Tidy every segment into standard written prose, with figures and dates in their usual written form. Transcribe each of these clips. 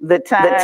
The time.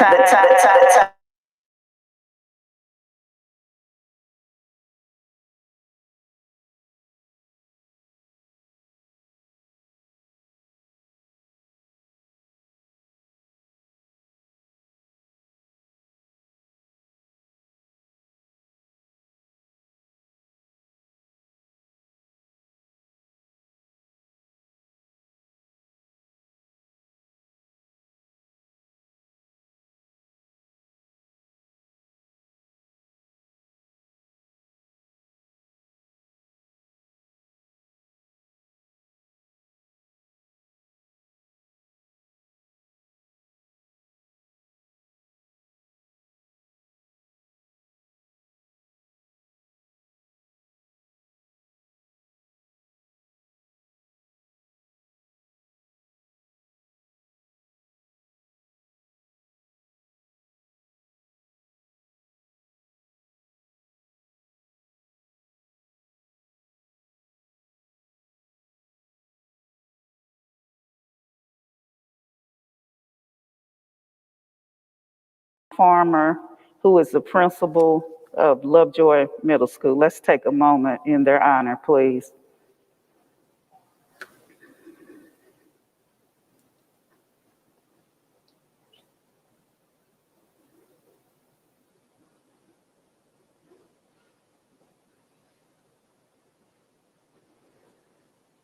Farmer, who is the principal of Lovejoy Middle School. Let's take a moment in their honor, please.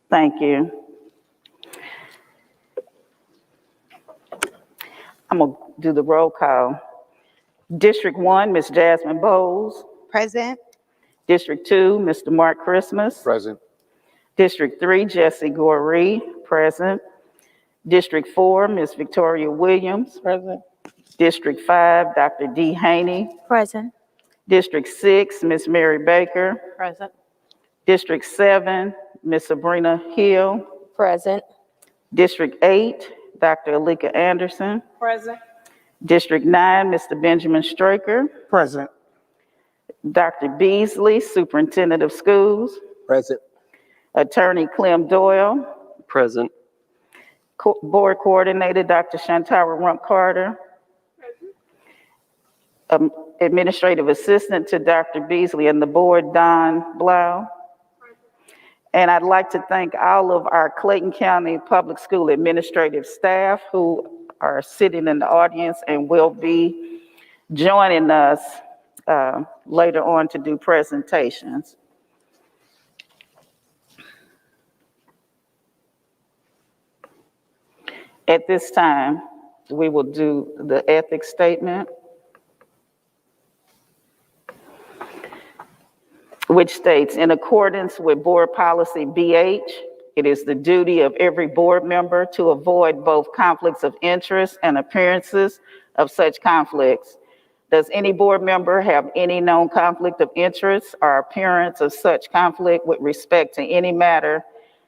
Thank you. I'm going to do the roll call. District 1, Ms. Jasmine Bowles. Present. District 2, Mr. Mark Christmas. Present. District 3, Jesse Goree, present. District 4, Ms. Victoria Williams. Present. District 5, Dr. D. Haney. Present. District 6, Ms. Mary Baker. Present. District 7, Ms. Sabrina Hill. Present. District 8, Dr. Alika Anderson. Present. District 9, Mr. Benjamin Straker. Present. Dr. Beasley, Superintendent of Schools. Present. Attorney Clem Doyle. Present. Board Coordinator, Dr. Shantara Rump Carter. Administrative Assistant to Dr. Beasley and the board, Don Blau. And I'd like to thank all of our Clayton County Public School administrative staff who are sitting in the audience and will be joining us later on to do presentations. At this time, we will do the ethics statement, which states, in accordance with Board Policy BH, it is the duty of every board member to avoid both conflicts of interest and appearances of such conflicts. Does any board member have any known conflict of interest or appearance of such conflict with respect to any matter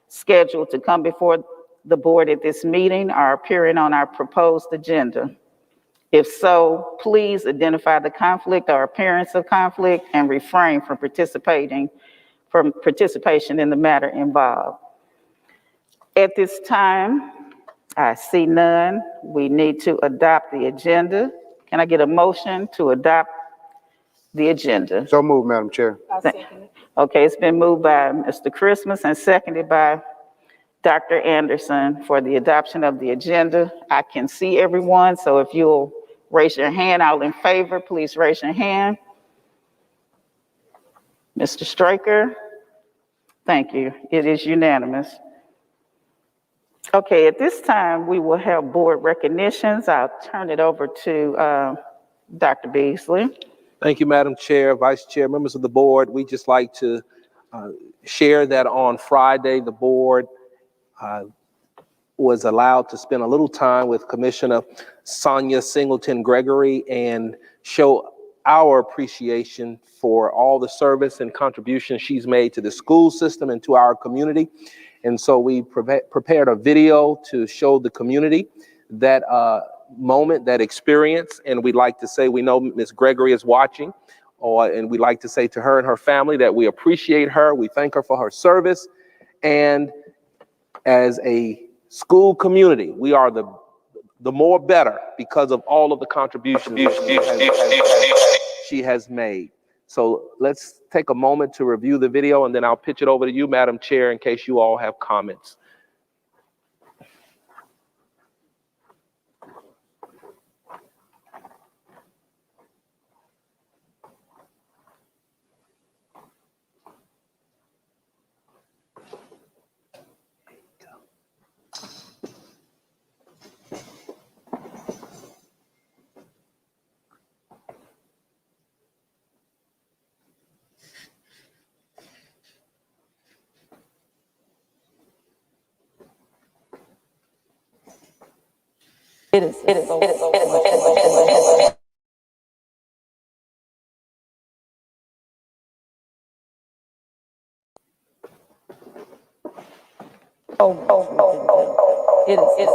scheduled to come before the board at this meeting or appearing on our proposed agenda? If so, please identify the conflict or appearance of conflict and refrain from participating for participation in the matter involved. At this time, I see none. We need to adopt the agenda. Can I get a motion to adopt the agenda? So moved, Madam Chair. Okay, it's been moved by Mr. Christmas and seconded by Dr. Anderson for the adoption of the agenda. I can see everyone, so if you'll raise your hand, all in favor, please raise your hand. Mr. Straker, thank you. It is unanimous. Okay, at this time, we will have board recognitions. I'll turn it over to Dr. Beasley. Thank you, Madam Chair, Vice Chair, members of the board. We just like to share that on Friday, the board was allowed to spend a little time with Commissioner Sonia Singleton Gregory and show our appreciation for all the service and contribution she's made to the school system and to our community. And so we prepared a video to show the community that moment, that experience. And we'd like to say, we know Ms. Gregory is watching, and we'd like to say to her and her family that we appreciate her. We thank her for her service. And as a school community, we are the more better because of all of the contributions she has made. So let's take a moment to review the video, and then I'll pitch it over to you, Madam Chair, in case you all have comments. It is so much. It is.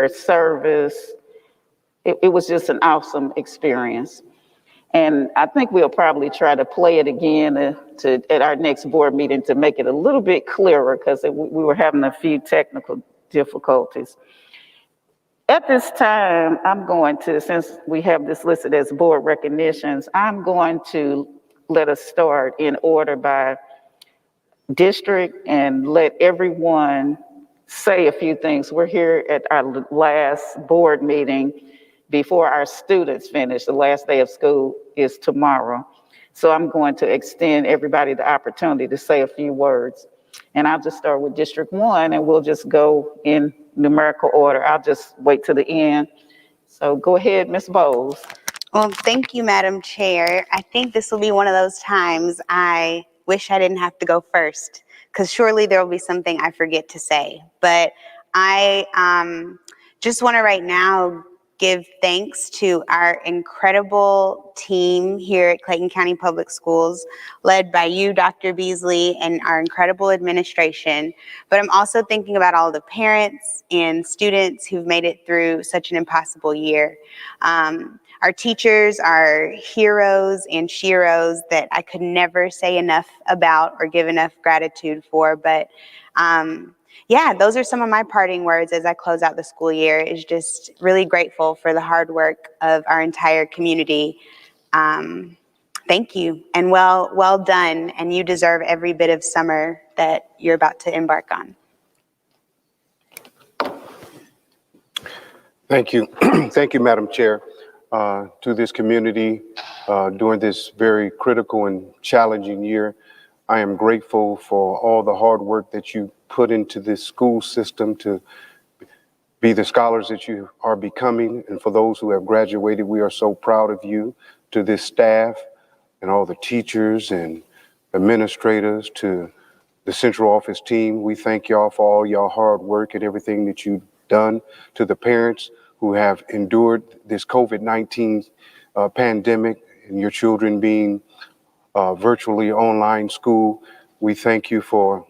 service. It was just an awesome experience. And I think we'll probably try to play it again at our next board meeting to make it a little bit clearer because we were having a few technical difficulties. At this time, I'm going to, since we have this listed as board recognitions, I'm going to let us start in order by district and let everyone say a few things. We're here at our last board meeting before our students finish. The last day of school is tomorrow. So I'm going to extend everybody the opportunity to say a few words. And I'll just start with District 1 and we'll just go in numerical order. I'll just wait to the end. So go ahead, Ms. Bowles. Well, thank you, Madam Chair. I think this will be one of those times I wish I didn't have to go first, because surely there will be something I forget to say. But I just want to right now give thanks to our incredible team here at Clayton County Public Schools, led by you, Dr. Beasley, and our incredible administration. But I'm also thinking about all the parents and students who've made it through such an impossible year. Our teachers are heroes and sheroes that I could never say enough about or give enough gratitude for. But yeah, those are some of my parting words as I close out the school year, is just really grateful for the hard work of our entire community. Thank you, and well done, and you deserve every bit of summer that you're about to embark on. Thank you. Thank you, Madam Chair. To this community during this very critical and challenging year, I am grateful for all the hard work that you put into this school system to be the scholars that you are becoming. And for those who have graduated, we are so proud of you. To this staff and all the teachers and administrators, to the central office team, we thank y'all for all y'all hard work and everything that you've done. To the parents who have endured this COVID-19 pandemic and your children being virtually online school, we thank you for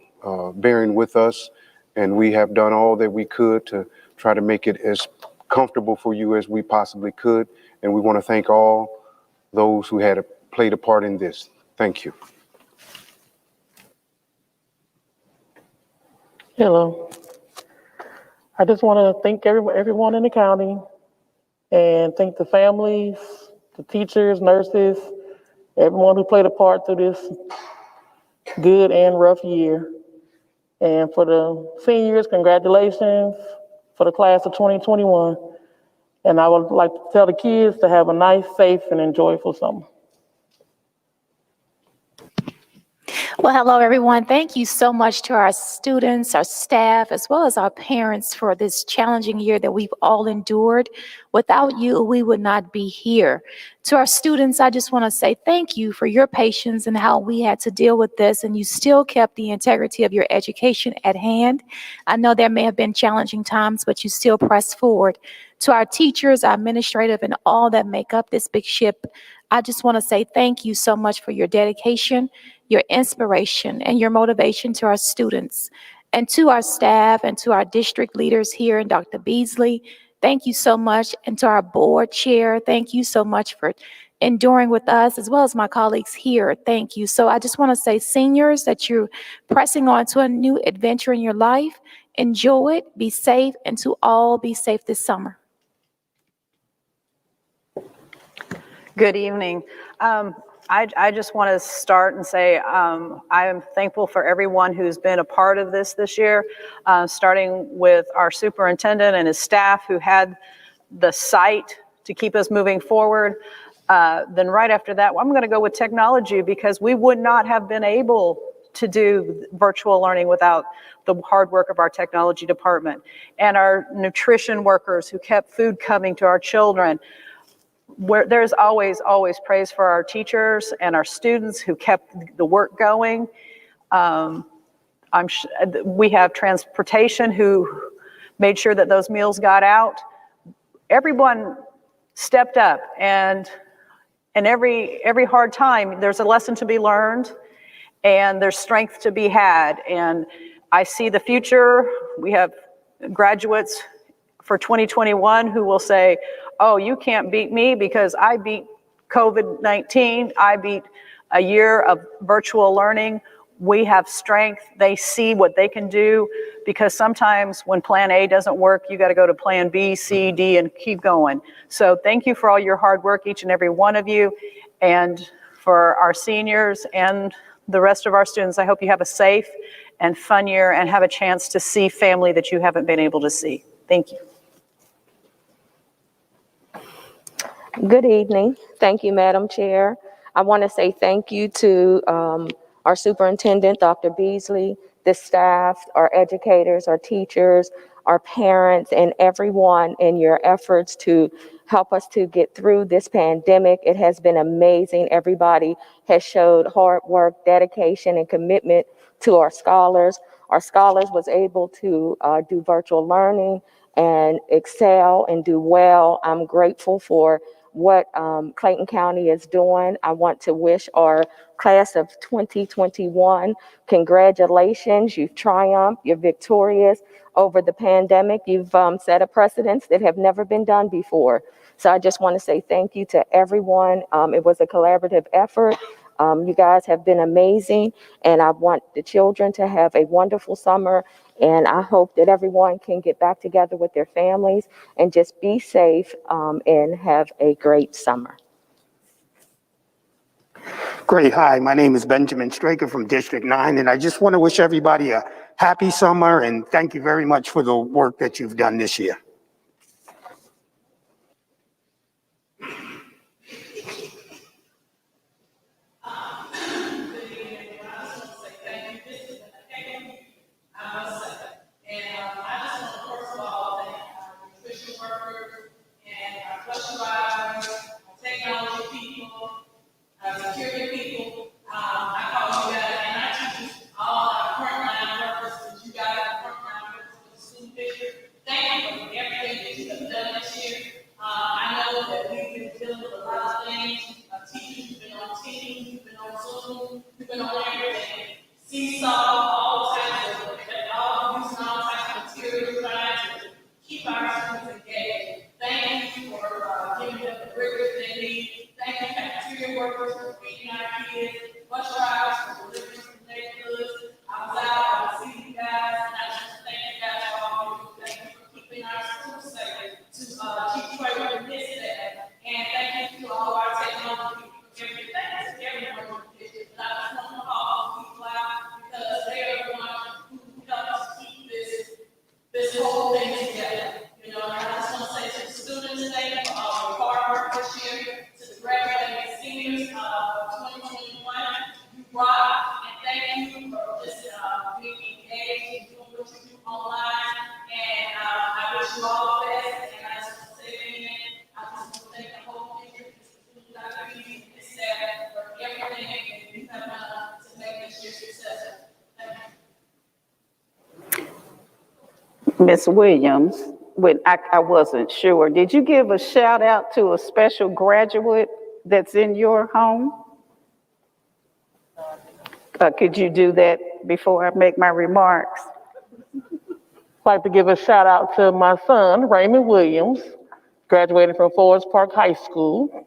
bearing with us, and we have done all that we could to try to make it as comfortable for you as we possibly could, and we want to thank all those who had played a part in this. Thank you. Hello. I just want to thank everyone in the county and thank the families, the teachers, nurses, everyone who played a part through this good and rough year. And for the seniors, congratulations for the class of 2021. And I would like to tell the kids to have a nice, safe, and enjoyable summer. Well, hello, everyone. Thank you so much to our students, our staff, as well as our parents for this challenging year that we've all endured. Without you, we would not be here. To our students, I just want to say thank you for your patience and how we had to deal with this, and you still kept the integrity of your education at hand. I know there may have been challenging times, but you still pressed forward. To our teachers, our administrative, and all that make up this big ship, I just want to say thank you so much for your dedication, your inspiration, and your motivation to our students. And to our staff and to our district leaders here and Dr. Beasley, thank you so much. And to our board chair, thank you so much for enduring with us, as well as my colleagues here. Thank you. So I just want to say, seniors, that you're pressing on to a new adventure in your life. Enjoy it, be safe, and to all be safe this summer. Good evening. I just want to start and say I am thankful for everyone who's been a part of this year, starting with our superintendent and his staff who had the sight to keep us moving forward. Then right after that, I'm going to go with technology, because we would not have been able to do virtual learning without the hard work of our technology department and our nutrition workers who kept food coming to our children. There's always praise for our teachers and our students who kept the work going. We have transportation who made sure that those meals got out. Everyone stepped up, and every hard time, there's a lesson to be learned, and there's strength to be had. And I see the future. We have graduates for 2021 who will say, oh, you can't beat me because I beat COVID-19, I beat a year of virtual learning. We have strength. They see what they can do, because sometimes when plan A doesn't work, you got to go to plan B, C, D, and keep going. So thank you for all your hard work, each and every one of you. And for our seniors and the rest of our students, I hope you have a safe and fun year and have a chance to see family that you haven't been able to see. Thank you. Good evening. Thank you, Madam Chair. I want to say thank you to our superintendent, Dr. Beasley, the staff, our educators, our teachers, our parents, and everyone in your efforts to help us to get through this pandemic. It has been amazing. Everybody has showed hard work, dedication, and commitment to our scholars. Our scholars was able to do virtual learning and excel and do well. I'm grateful for what Clayton County is doing. I want to wish our class of 2021 congratulations. You've triumphed, you're victorious over the pandemic. You've set a precedence that have never been done before. So I just want to say thank you to everyone. It was a collaborative effort. You guys have been amazing, and I want the children to have a wonderful summer, and I hope that everyone can get back together with their families and just be safe and have a great summer. Great. Hi, my name is Benjamin Straker from District 9, and I just want to wish everybody a happy summer, and thank you very much for the work that you've done this year. Security people, I call you guys, and I teach all our frontline workers, you guys are frontline workers for the school district. Thank you for everything that you have done this year. I know that we've been dealing with a lot of things. Teachers, you've been on Teams, you've been on Zoom, you've been on everything. Seesaw, all types of, all using all types of materials, trying to keep our students engaged. Thank you for giving them the rigors they need. Thank you, cafeteria workers, for feeding our kids, bus drivers for delivering to the neighborhoods. I was out, I was seeing you guys, and I just thank you guys for all you do. Thank you for keeping our schools safe, to keep track of this, that. And thank you to all of our technology people, everything, thank you to everyone who did it. But I just want to call people out because they are the ones who help us keep this whole thing together. You know, and I just want to say to the students, thank you for all your hard work this year. To the graduating seniors of 2021, you rock, and thank you for just being engaged and doing what you do online. And I wish you all the best. And I just want to say again, I just want to thank the whole district, Dr. B, and staff for everything that you have done to make this year successful. Thank you. Ms. Williams, when I wasn't sure, did you give a shout out to a special graduate that's in your home? Could you do that before I make my remarks? I'd like to give a shout out to my son, Raymond Williams, graduating from Forest Park High School,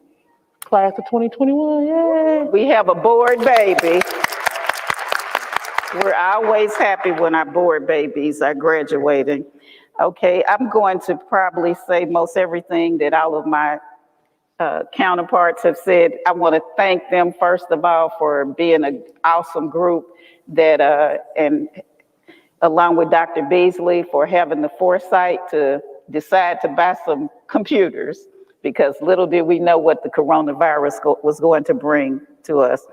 class of 2021, yay. We have a board baby. We're always happy when our board babies are graduating. Okay, I'm going to probably say most everything that all of my counterparts have said. I want to thank them, first of all, for being an awesome group that, and along with Dr. Beasley for having the foresight to decide to buy some computers, because little did we know what the coronavirus was going to bring to us.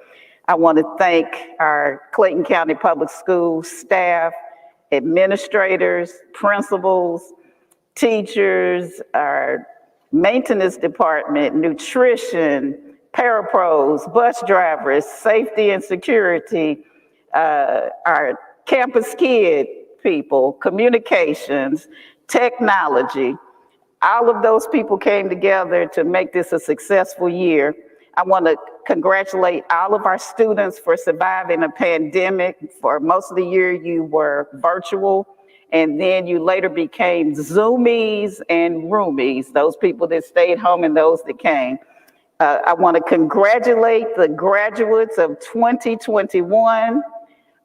I want to thank our Clayton County Public Schools staff, administrators, principals, teachers, our maintenance department, nutrition, parapros, bus drivers, safety and security, our campus kid people, communications, technology. All of those people came together to make this a successful year. I want to congratulate all of our students for surviving a pandemic. For most of the year, you were virtual, And then you later became Zoomies and Roomies, those people that stayed home and those that came. I want to congratulate the graduates of 2021.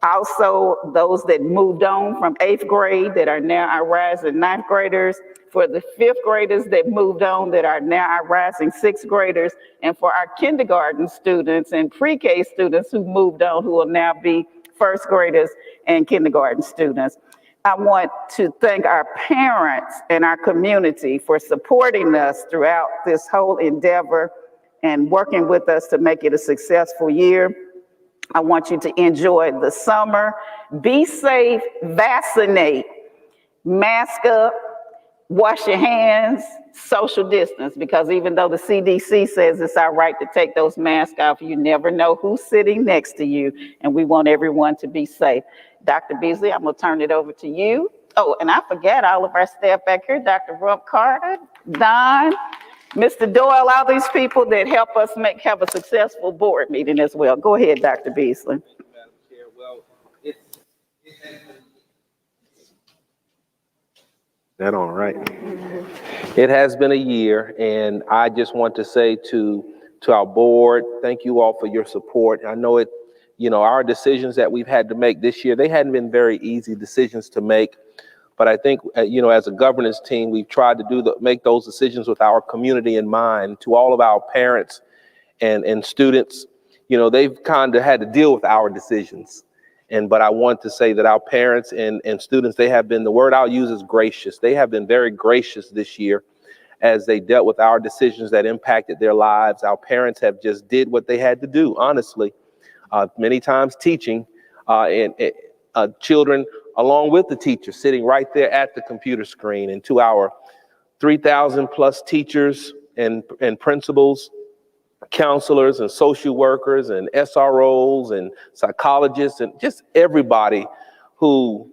Also, those that moved on from 8th grade that are now our rising 9th graders, for the 5th graders that moved on that are now our rising 6th graders, and for our kindergarten students and pre-K students who moved on, who will now be 1st graders and kindergarten students. I want to thank our parents and our community for supporting us throughout this whole endeavor and working with us to make it a successful year. I want you to enjoy the summer. Be safe, vaccinate, mask up, wash your hands, social distance, because even though the CDC says it's our right to take those masks off, you never know who's sitting next to you, and we want everyone to be safe. Dr. Beasley, I'm gonna turn it over to you. Oh, and I forgot all of our staff back here, Dr. Rump Carter, Don, Mr. Doyle, all these people that help us have a successful board meeting as well. Go ahead, Dr. Beasley. Madam Chair, well, it has been... That all right? It has been a year, and I just want to say to our board, thank you all for your support. I know our decisions that we've had to make this year, they hadn't been very easy decisions to make. But I think, as a governance team, we've tried to make those decisions with our community in mind. To all of our parents and students, they've kind of had to deal with our decisions. But I want to say that our parents and students, they have been, the word I'll use is gracious. They have been very gracious this year as they dealt with our decisions that impacted their lives. Our parents have just did what they had to do, honestly. Many times teaching and children along with the teacher sitting right there at the computer screen. And to our 3,000 plus teachers and principals, counselors and social workers and SROs and psychologists and just everybody who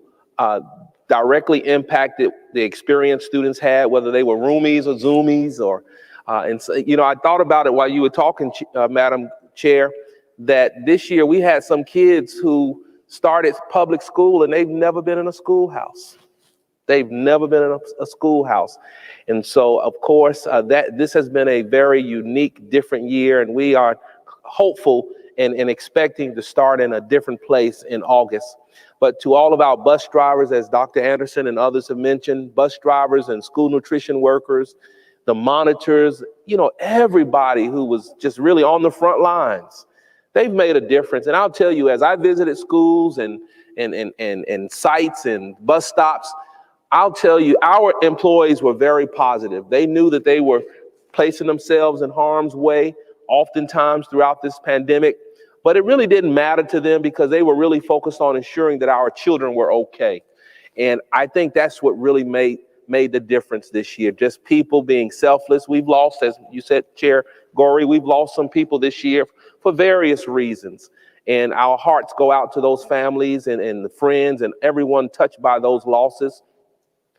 directly impacted the experience students had, whether they were roomies or zoomies or, and so, I thought about it while you were talking, Madam Chair, that this year we had some kids who started public school and they've never been in a schoolhouse. They've never been in a schoolhouse. And so, of course, this has been a very unique, different year, and we are hopeful and expecting to start in a different place in August. But to all of our bus drivers, as Dr. Anderson and others have mentioned, bus drivers and school nutrition workers, the monitors, everybody who was just really on the front lines, they've made a difference. And I'll tell you, as I visited schools and sites and bus stops, I'll tell you, our employees were very positive. They knew that they were placing themselves in harm's way oftentimes throughout this pandemic, but it really didn't matter to them because they were really focused on ensuring that our children were okay. And I think that's what really made the difference this year, just people being selfless. We've lost, as you said, Chair Gorey, we've lost some people this year for various reasons. And our hearts go out to those families and the friends and everyone touched by those losses.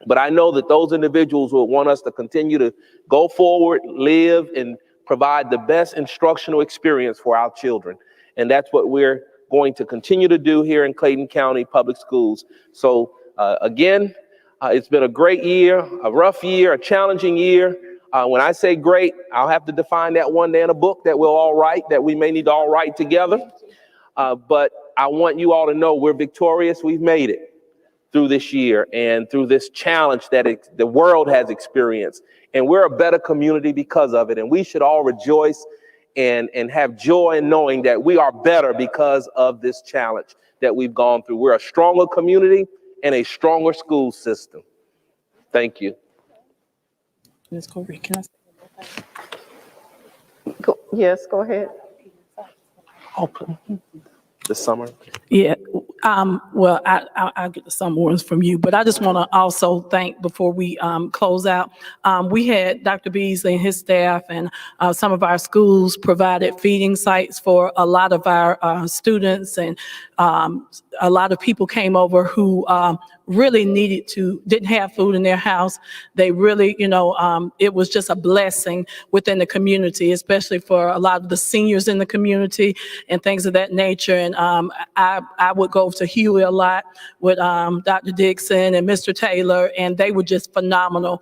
But I know that those individuals will want us to continue to go forward, live, and provide the best instructional experience for our children. And that's what we're going to continue to do here in Clayton County Public Schools. So again, it's been a great year, a rough year, a challenging year. When I say great, I'll have to define that one day in a book that we'll all write, that we may need to all write together. But I want you all to know we're victorious. We've made it through this year and through this challenge that the world has experienced. And we're a better community because of it. And we should all rejoice and have joy in knowing that we are better because of this challenge that we've gone through. We're a stronger community and a stronger school system. Thank you. Ms. Corey, can I say Yes, go ahead. The summer. Yeah, well, I'll get some ones from you, but I just want to also thank, before we close out, we had Dr. Beasley and his staff and some of our schools provided feeding sites for a lot of our students, and a lot of people came over who really didn't have food in their house. They really, it was just a blessing within the community, especially for a lot of the seniors in the community and things of that nature. And I would go to Huey a lot with Dr. Dixon and Mr. Taylor, and they were just phenomenal.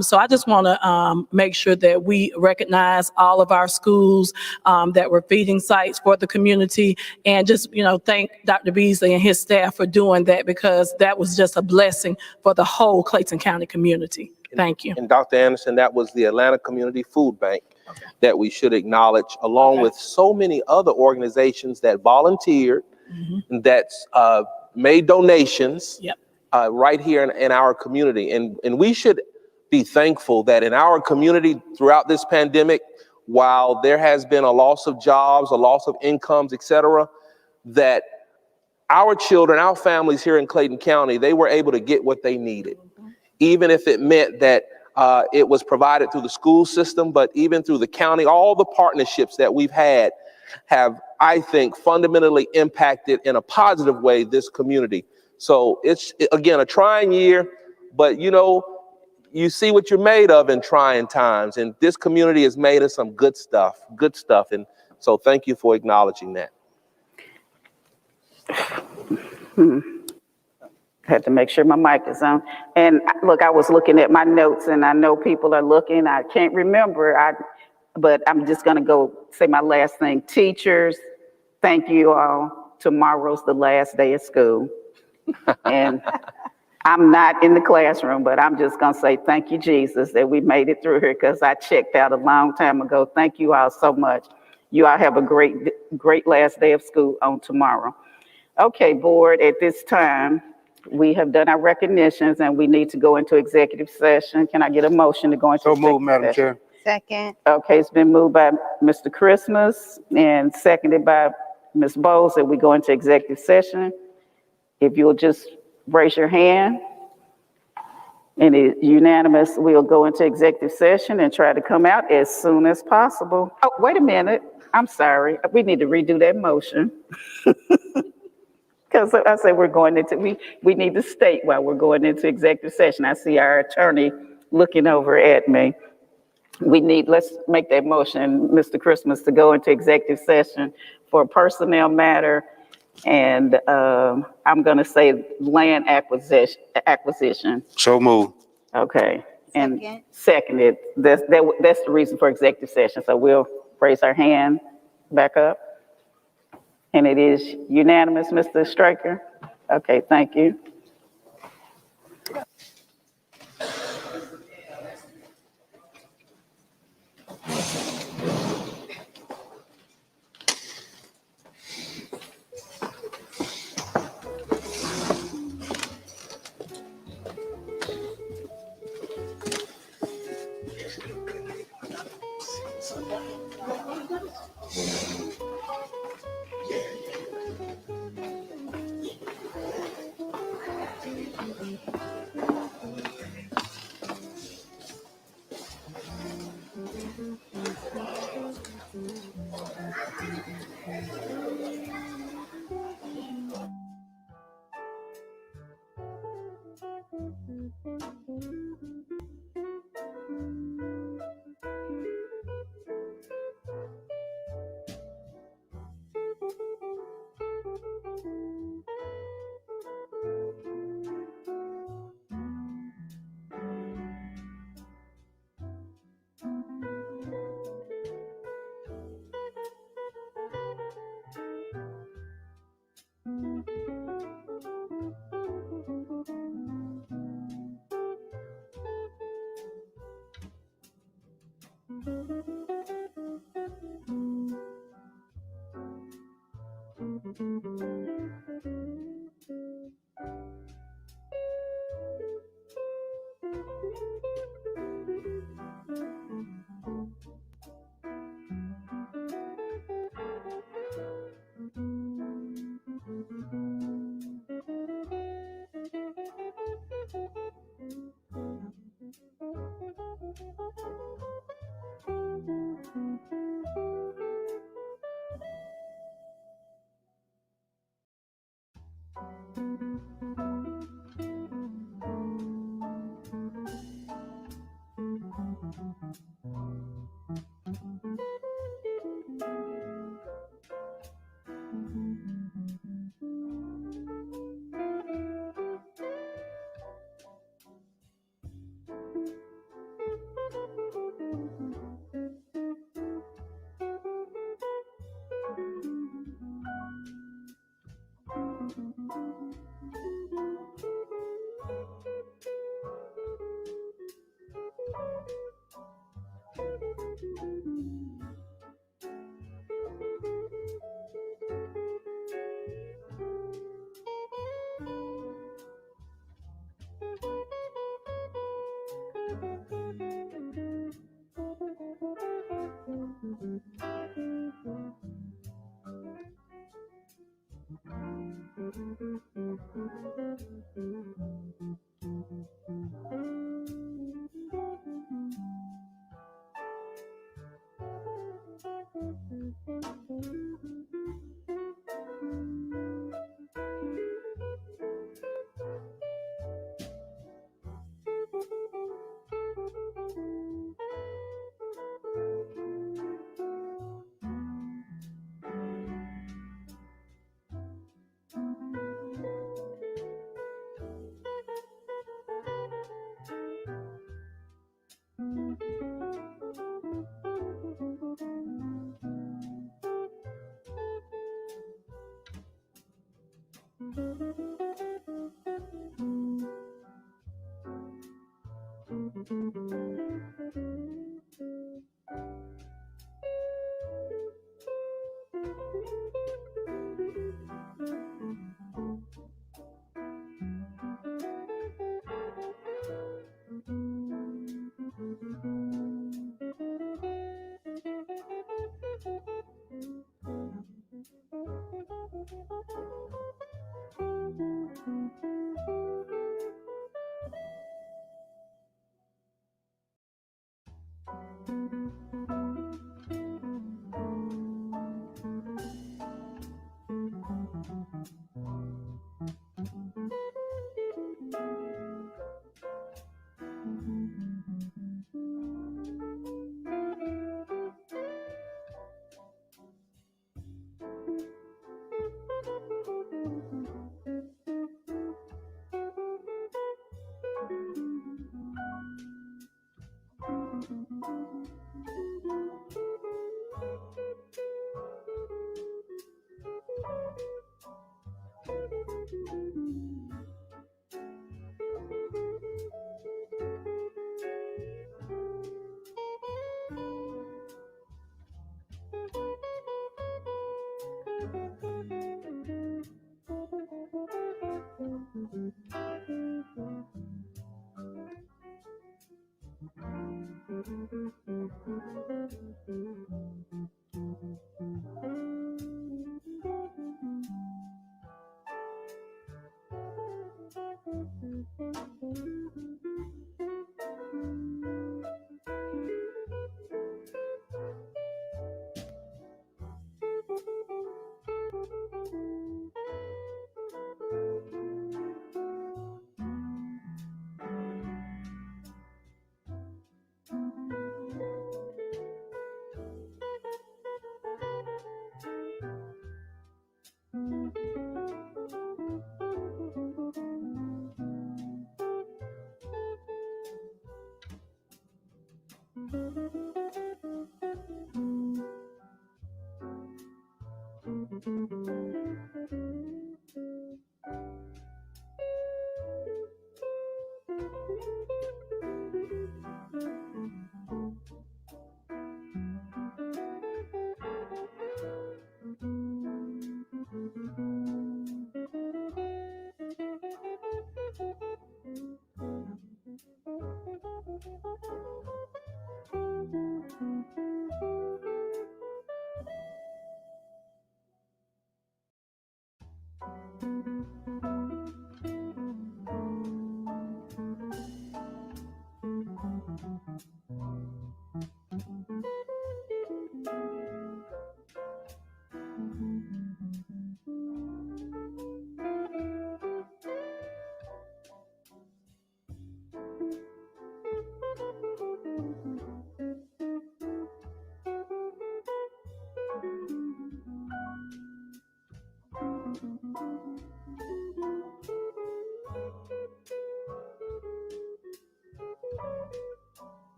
So I just want to make sure that we recognize all of our schools that were feeding sites for the community, and just, thank Dr. Beasley and his staff for doing that, because that was just a blessing for the whole Clayton County community. Thank you. And Dr. Anderson, that was the Atlanta Community Food Bank that we should acknowledge, along with so many other organizations that volunteered, that's made donations right here in our community. And we should be thankful that in our community throughout this pandemic, while there has been a loss of jobs, a loss of incomes, et cetera, that our children, our families here in Clayton County, they were able to get what they needed, even if it meant that it was provided through the school system, but even through the county. All the partnerships that we've had have, I think, fundamentally impacted in a positive way this community. So it's, again, a trying year, but you see what you're made of in trying times, and this community has made us some good stuff. And so thank you for acknowledging that. Had to make sure my mic is on. And look, I was looking at my notes, and I know people are looking. I can't remember, but I'm just going to go say my last thing. Teachers, thank you all. Tomorrow's the last day of school. And I'm not in the classroom, but I'm just going to say thank you, Jesus, that we made it through here, because I checked out a long time ago. Thank you all so much. You all have a great last day of school on tomorrow. Okay, board, at this time, we have done our recognitions, and we need to go into executive session. Can I get a motion to go into executive session? So moved, Madam Chair. Second. Okay, it's been moved by Mr. Christmas and seconded by Ms. Bowles that we go into executive session. If you'll just raise your hand, and it's unanimous, we'll go into executive session and try to come out as soon as possible. Oh, wait a minute. I'm sorry. We need to redo that motion. Because I said we're going into, we need to state why we're going into executive session. I see our attorney looking over at me. Let's make that motion, Mr. Christmas, to go into executive session for a personnel matter. And I'm going to say land acquisition. So moved. Okay. And Second. seconded. That's the reason for executive session. So we'll raise our hand back up. And it is unanimous, Mr. Straker? Okay, thank you.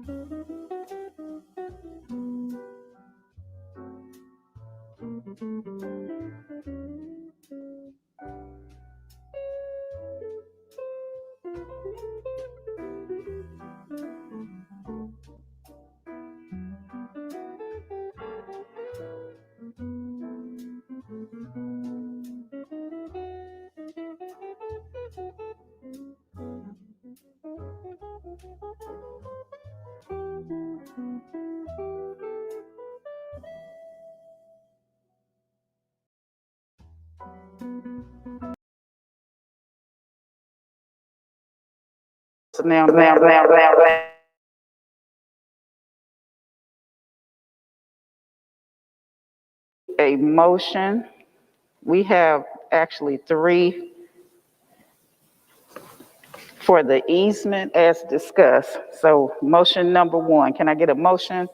So now, a motion. We have actually three for the easement as discussed. So motion number one, can I get a motion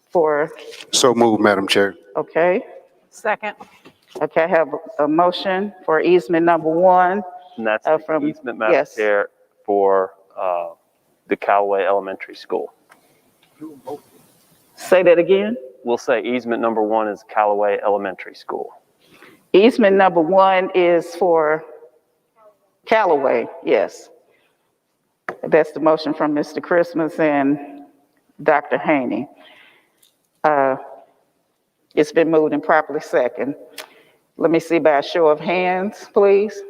for, So moved, Madam Chair. okay? Second. Okay, I have a motion for easement number one. And that's From, the easement, Madam yes. Chair, for the Callaway Elementary School. Say that again. We'll say easement number one is Callaway Elementary School. Easement number one is for Callaway, yes. That's the motion from Mr. Christmas and Dr. Haney. It's been moved and properly second. Let me see by a show of hands, please.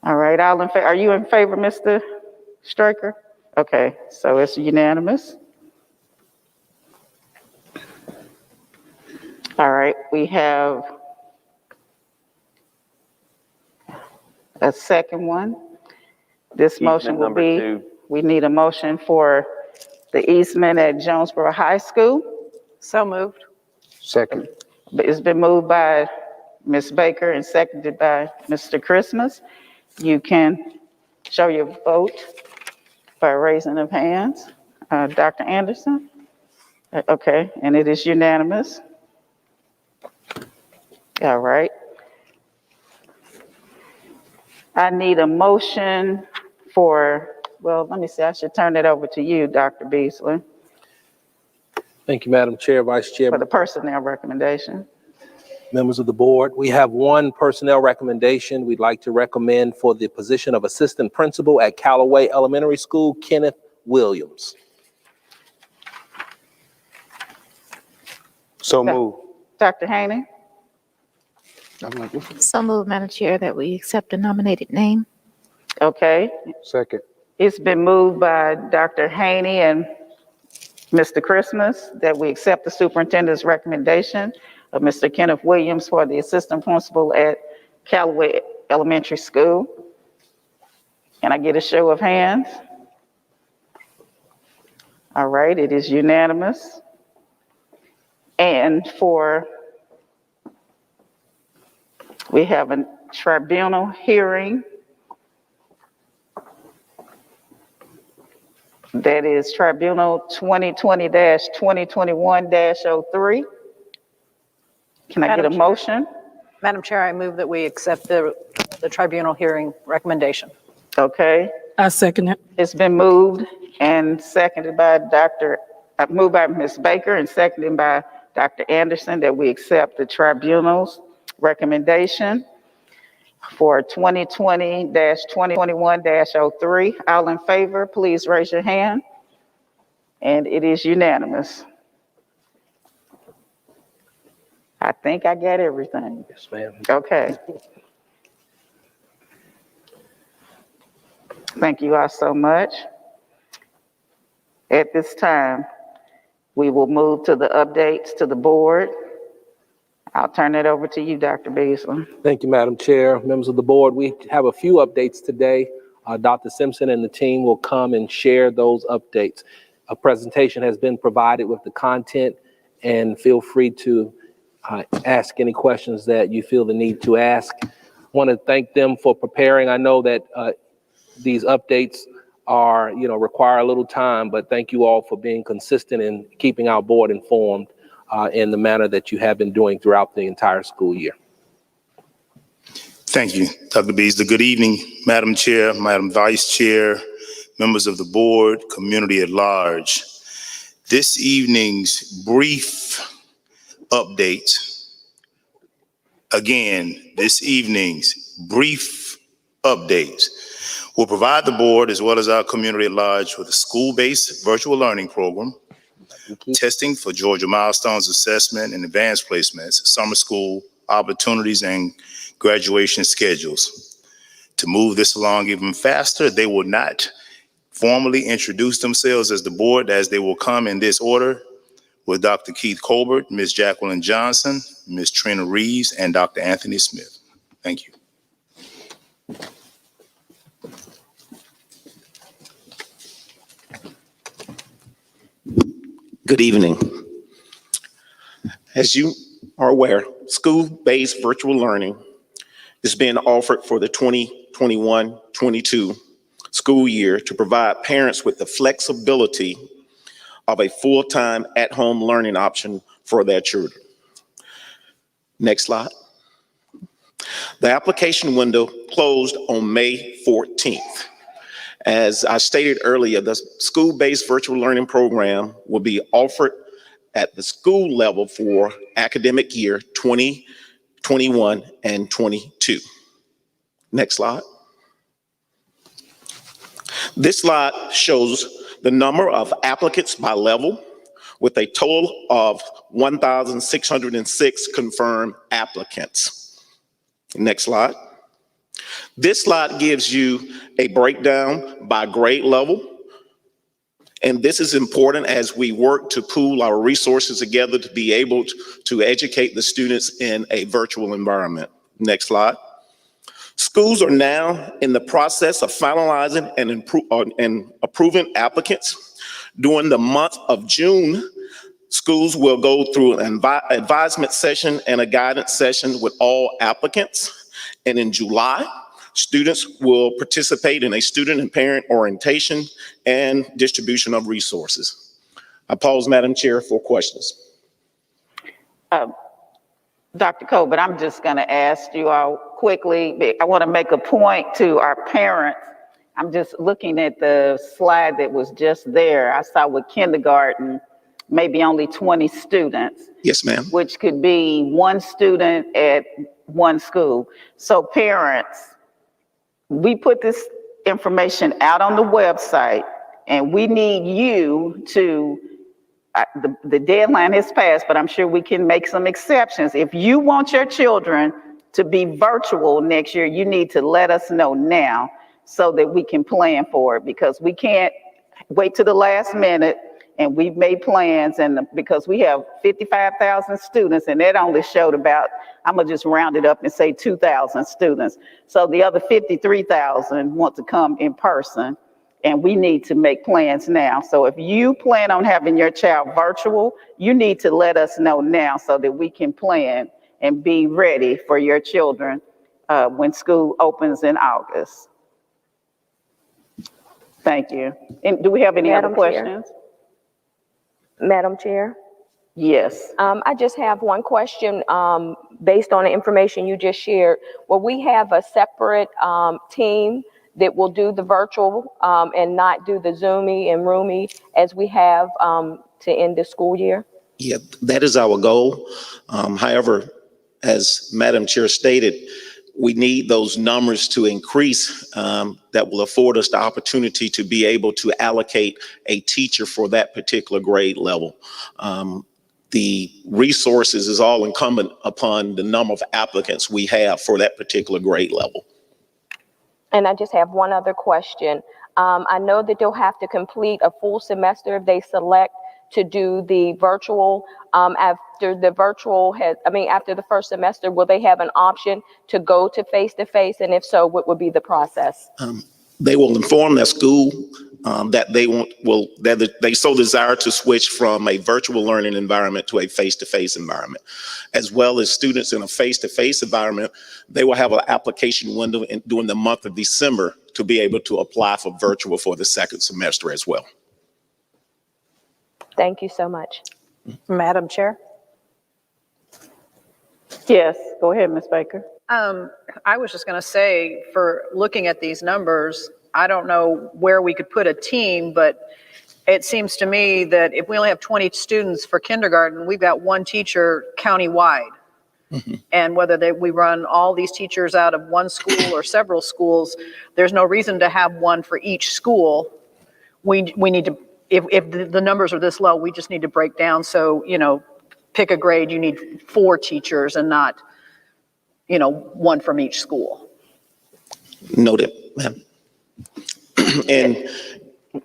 All right, all in favor, are you in favor, Mr. Straker? Okay, so it's unanimous. All right, we have a second one. This motion will number be, two. we need a motion for the easement at Jonesboro High School. So moved. Second. It's been moved by Ms. Baker and seconded by Mr. Christmas. You can show your vote by raising of hands. Dr. Anderson? Okay, and it is unanimous. All right. I need a motion for, well, let me see, I should turn it over to you, Dr. Beasley, Thank you, Madam Chair, Vice Chair, for the personnel recommendation. members of the board. We have one personnel recommendation. We'd like to recommend for the position of Assistant Principal at Callaway Elementary School, Kenneth Williams. So moved. Dr. Haney? So moved, Madam Chair, that we accept the nominated name. Okay. Second. It's been moved by Dr. Haney and Mr. Christmas that we accept the superintendent's recommendation of Mr. Kenneth Williams for the assistant principal at Callaway Elementary School. Can I get a show of hands? All right, it is unanimous. And we have a tribunal hearing. That is Tribunal 2020-2021-03. Can I get a Madam Chair. motion? Madam Chair, I move that we accept the tribunal hearing recommendation. Okay, I second it. it's been moved and seconded by moved by Ms. Baker and seconded by Dr. Anderson that we accept the tribunal's recommendation for 2020-2021-03. All in favor, please raise your hand. And it is unanimous. I think I got everything. Yes, ma'am. Okay. Thank you all so much. At this time, we will move to the updates to the board. I'll turn it over to you, Dr. Beasley. Thank you, Madam Chair, members of the board. We have a few updates today. Dr. Simpson and the team will come and share those updates. A presentation has been provided with the content, and feel free to ask any questions that you feel the need to ask. I want to thank them for preparing. I know that these updates are, require a little time, but thank you all for being consistent in keeping our board informed in the manner that you have been doing throughout the entire school year. Thank you, Dr. Beasley. Good evening, Madam Chair, Madam Vice Chair, members of the board, community at large. This evening's brief update, will provide the board as well as our community at large with a school-based virtual learning program, testing for Georgia Milestones Assessment and advanced placements, summer school opportunities, and graduation schedules. To move this along even faster, they will not formally introduce themselves as the board, as they will come in this order, with Dr. Keith Colbert, Ms. Jacqueline Johnson, Ms. Trina Reeves, and Dr. Anthony Smith. Thank you. Good evening. As you are aware, school-based virtual learning is being offered for the 2021-22 school year to provide parents with the flexibility of a full-time at-home learning option for their children. Next slide. The application window closed on May 14th. As I stated earlier, the school-based virtual learning program will be offered at the school level for academic year 2021 and 22. Next slide. This slide shows the number of applicants by level with a total of 1,606 confirmed applicants. Next slide. This slide gives you a breakdown by grade level. And this is important as we work to pool our resources together to be able to educate the students in a virtual environment. Next slide. Schools are now in the process of finalizing and approving applicants. During the month of June, schools will go through an advisement session and a guidance session with all applicants. And in July, students will participate in a student and parent orientation and distribution of resources. I pause, Madam Chair, for questions. Dr. Colbert, I'm just going to ask you all quickly. I want to make a point to our parents. I'm just looking at the slide that was just there. I saw with kindergarten, maybe only 20 students. Yes, ma'am. Which could be one student at one school. So parents, we put this information out on the website, and we need you to, the deadline has passed, but I'm sure we can make some exceptions. If you want your children to be virtual next year, you need to let us know now so that we can plan for it, because we can't wait to the last minute. And we've made plans, and because we have 55,000 students, and that only showed about, I'm gonna just round it up and say 2,000 students. So the other 53,000 want to come in person, and we need to make plans now. So if you plan on having your child virtual, you need to let us know now so that we can plan and be ready for your children when school opens in August. Thank you. And do we have any other questions? Madam Chair? Yes. I just have one question based on the information you just shared. Will we have a separate team that will do the virtual and not do the Zoomy and Roomy as we have to end the school year? Yeah, that is our goal. However, as Madam Chair stated, we need those numbers to increase that will afford us the opportunity to be able to allocate a teacher for that particular grade level. The resources is all incumbent upon the number of applicants we have for that particular grade level. And I just have one other question. I know that they'll have to complete a full semester if they select to do the virtual. After the virtual after the first semester, will they have an option to go to face-to-face? And if so, what would be the process? They will inform their school that they so desire to switch from a virtual learning environment to a face-to-face environment. As well as students in a face-to-face environment, they will have an application window during the month of December to be able to apply for virtual for the second semester as well. Thank you so much. Madam Chair? Yes, go ahead, Ms. Baker. I was just going to say, for looking at these numbers, I don't know where we could put a team, but it seems to me that if we only have 20 students for kindergarten, we've got one teacher countywide. And whether we run all these teachers out of one school or several schools, there's no reason to have one for each school. We need to, if the numbers are this low, we just need to break down. So, pick a grade, you need 4 teachers and not, one from each school. Noted, ma'am. And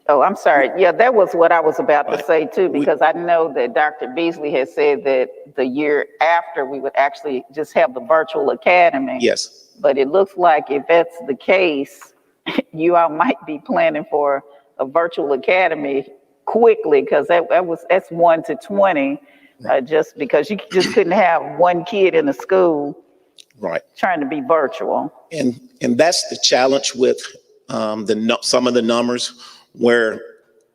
Oh, I'm sorry. Yeah, that was what I was about to Right. say too, because I know that Dr. Beasley has said that the year after we would actually just have the virtual academy. yes, But it looks like if that's the case, you all might be planning for a virtual academy quickly, because that's 1 to 20, just because you just couldn't have one kid in a school right. trying to be virtual. And that's the challenge with some of the numbers where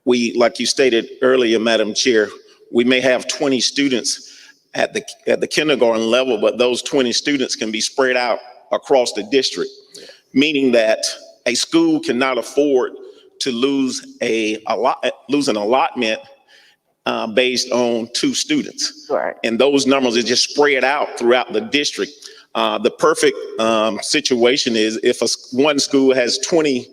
we, like you stated earlier, Madam Chair, we may have 20 students at the kindergarten level, but those 20 students can be spread out across the district, meaning that a school cannot afford to lose an allotment based on 2 students. Right. And those numbers are just spread out throughout the district. The perfect situation is if one school has 20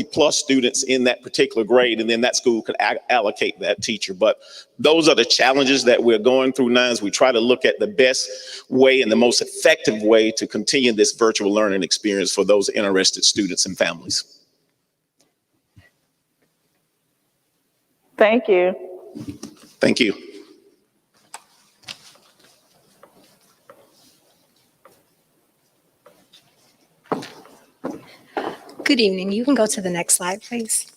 plus students in that particular grade, and then that school could allocate that teacher. But those are the challenges that we're going through now as we try to look at the best way and the most effective way to continue this virtual learning experience for those interested students and families. Thank you. Thank you. Good evening. You can go to the next slide, please.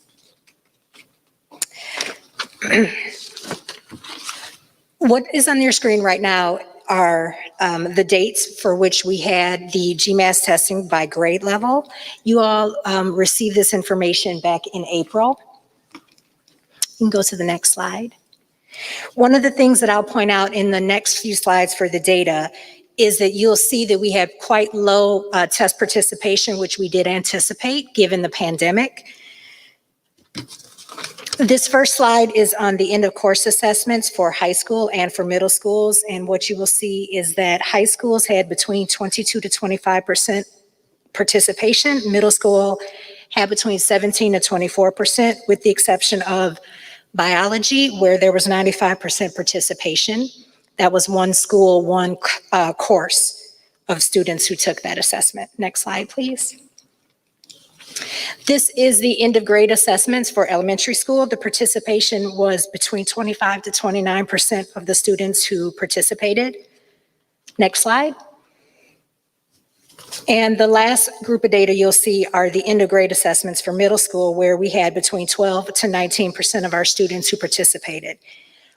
What is on your screen right now are the dates for which we had the GMAS testing by grade level. You all received this information back in April. You can go to the next slide. One of the things that I'll point out in the next few slides for the data is that you'll see that we had quite low test participation, which we did anticipate given the pandemic. This first slide is on the end of course assessments for high school and for middle schools. And what you will see is that high schools had between 22 to 25% participation. Middle school had between 17 to 24%, with the exception of biology, where there was 95% participation. That was one school, one course of students who took that assessment. Next slide, please. This is the end of grade assessments for elementary school. The participation was between 25 to 29% of the students who participated. Next slide. And the last group of data you'll see are the end of grade assessments for middle school, where we had between 12 to 19% of our students who participated.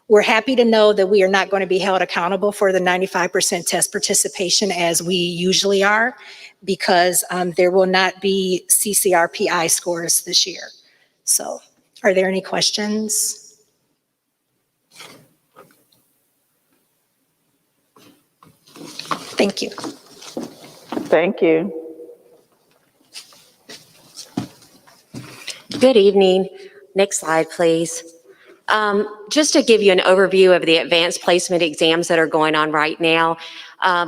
We're happy to know that we are not going to be held accountable for the 95% test participation as we usually are, because there will not be CCRPI scores this year. So, are there any questions? Thank you. Thank you. Good evening. Next slide, please. Just to give you an overview of the advanced placement exams that are going on right now,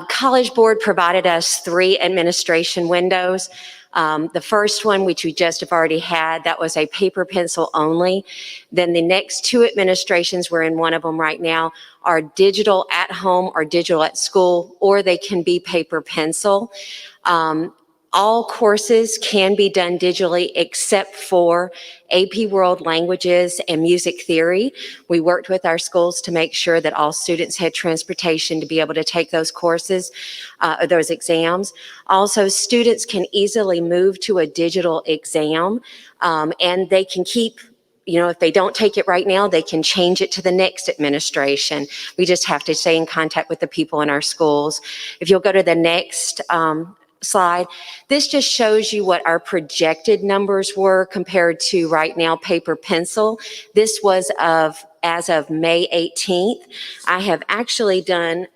College Board provided us 3 administration windows. The first one, which we just have already had, that was a paper pencil only. Then the next 2 administrations, we're in one of them right now, are digital at home or digital at school, or they can be paper pencil. All courses can be done digitally except for AP World Languages and Music Theory. We worked with our schools to make sure that all students had transportation to be able to take those courses, those exams. Also, students can easily move to a digital exam, and they can keep, if they don't take it right now, they can change it to the next administration. We just have to stay in contact with the people in our schools. If you'll go to the next slide. This just shows you what our projected numbers were compared to right now paper pencil. This was as of May 18th. I have actually done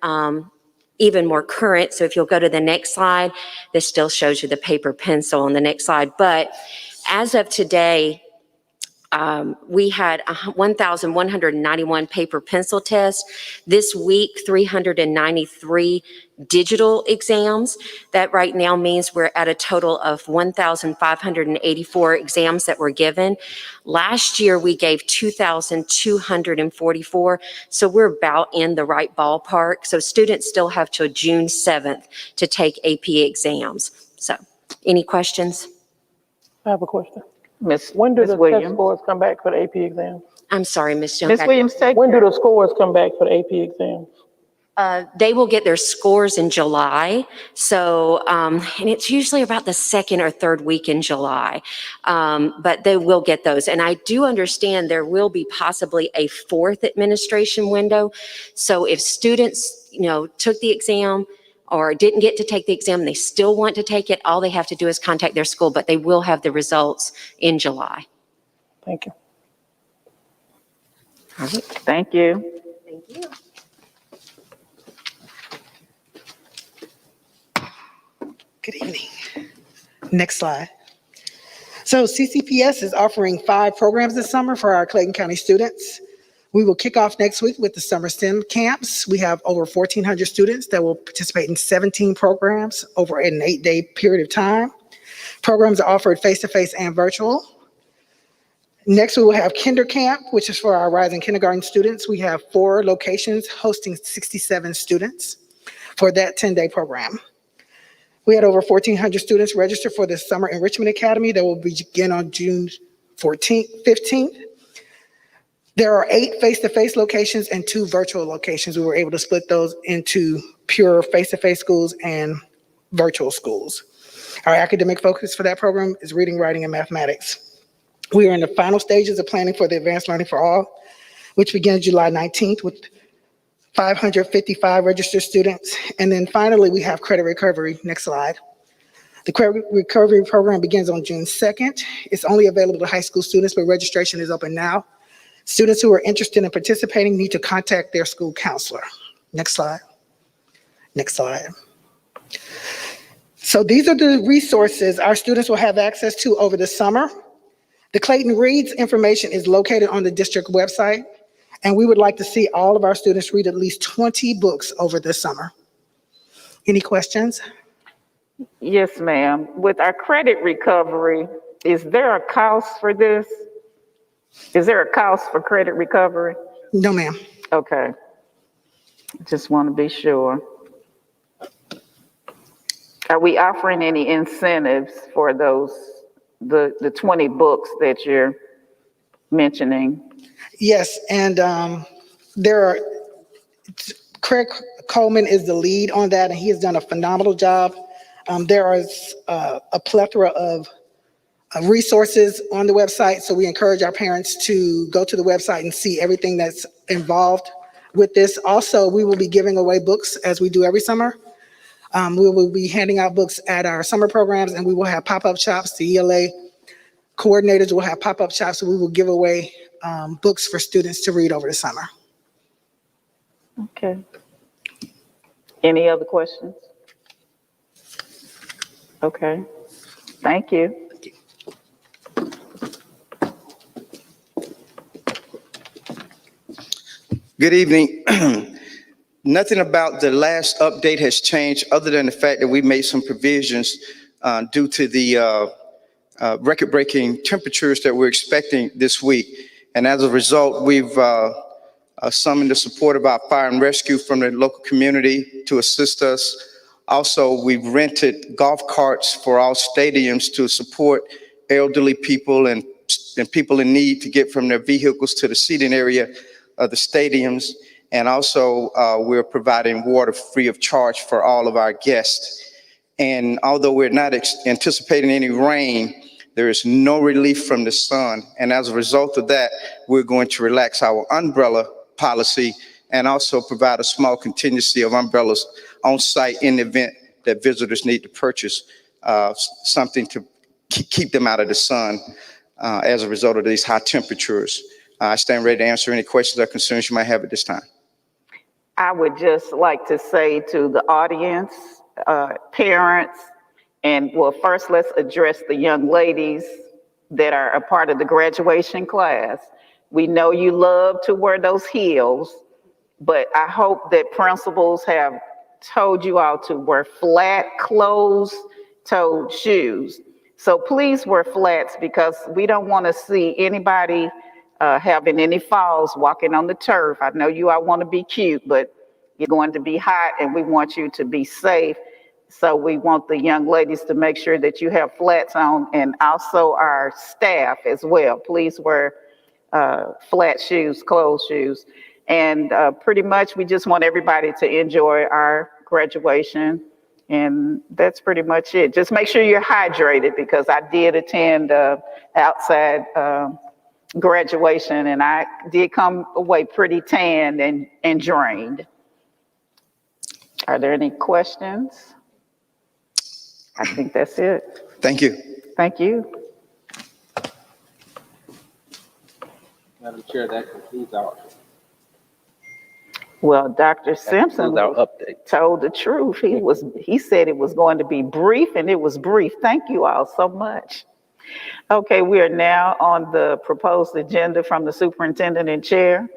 even more current. So if you'll go to the next slide, this still shows you the paper pencil on the next slide. But As of today, we had 1,191 paper pencil tests. This week, 393 digital exams. That right now means we're at a total of 1,584 exams that were given. Last year, we gave 2,244, so we're about in the right ballpark. So students still have till June 7th to take AP exams. So, any questions? I have a question. Ms. When do Ms. the test Williams. scores come back for the AP exams? I'm sorry, Ms. Jones. Ms. Williams, take When do your- the scores come back for the AP exams? They will get their scores in July. So, and it's usually about the second or third week in July. But they will get those. And I do understand there will be possibly a fourth administration window. So if students, took the exam or didn't get to take the exam, they still want to take it, all they have to do is contact their school, but they will have the results in July. Thank you. All right, thank you. Thank you. Good evening. Next slide. So CCPS is offering 5 programs this summer for our Clayton County students. We will kick off next week with the summer STEM camps. We have over 1,400 students that will participate in 17 programs over an 8-day period of time. Programs are offered face-to-face and virtual. Next, we will have Kinder Camp, which is for our rising kindergarten students. We have 4 locations hosting 67 students for that 10-day program. We had over 1,400 students register for the Summer Enrichment Academy that will begin on June 15th. There are 8 face-to-face locations and 2 virtual locations. We were able to split those into pure face-to-face schools and virtual schools. Our academic focus for that program is reading, writing, and mathematics. We are in the final stages of planning for the Advanced Learning for All, which begins July 19th with 555 registered students. And then finally, we have credit recovery. Next slide. The credit recovery program begins on June 2nd. It's only available to high school students, but registration is open now. Students who are interested in participating need to contact their school counselor. Next slide. Next slide. So these are the resources our students will have access to over the summer. The Clayton Reads information is located on the district website, and we would like to see all of our students read at least 20 books over the summer. Any questions? Yes, ma'am. With our credit recovery, is there a cost for this? Is there a cost for credit recovery? No, ma'am. Okay. Just want to be sure. Are we offering any incentives for those, the 20 books that you're mentioning? Yes, and Craig Coleman is the lead on that, and he has done a phenomenal job. There is a plethora of resources on the website, so we encourage our parents to go to the website and see everything that's involved with this. Also, we will be giving away books as we do every summer. We will be handing out books at our summer programs, and we will have pop-up shops. The ELA coordinators will have pop-up shops, so we will give away books for students to read over the summer. Okay. Any other questions? Okay. Thank you. Good evening. Nothing about the last update has changed other than the fact that we made some provisions due to the record-breaking temperatures that we're expecting this week. And as a result, we've summoned the support of our fire and rescue from the local community to assist us. Also, we've rented golf carts for all stadiums to support elderly people and people in need to get from their vehicles to the seating area of the stadiums. And also, we're providing water free of charge for all of our guests. And although we're not anticipating any rain, there is no relief from the sun. And as a result of that, we're going to relax our umbrella policy and also provide a small contingency of umbrellas on site in the event that visitors need to purchase something to keep them out of the sun as a result of these high temperatures. I stand ready to answer any questions or concerns you might have at this time. I would just like to say to the audience, parents, and well, first let's address the young ladies that are a part of the graduation class. We know you love to wear those heels, but I hope that principals have told you all to wear flat, closed-toed shoes. So please wear flats because we don't want to see anybody having any falls walking on the turf. I know you all want to be cute, but you're going to be hot and we want you to be safe. So we want the young ladies to make sure that you have flats on, and also our staff as well. Please wear flat shoes, closed shoes. And pretty much we just want everybody to enjoy our graduation. And that's pretty much it. Just make sure you're hydrated because I did attend outside graduation and I did come away pretty tanned and drained. Are there any questions? I think that's it. Thank you. Thank you. Madam Chair, that concludes our. Well, Dr. Simpson told the truth. He said it was going to be brief, and it was brief. Thank you all so much. Okay, we are now on the proposed agenda from the superintendent and chair,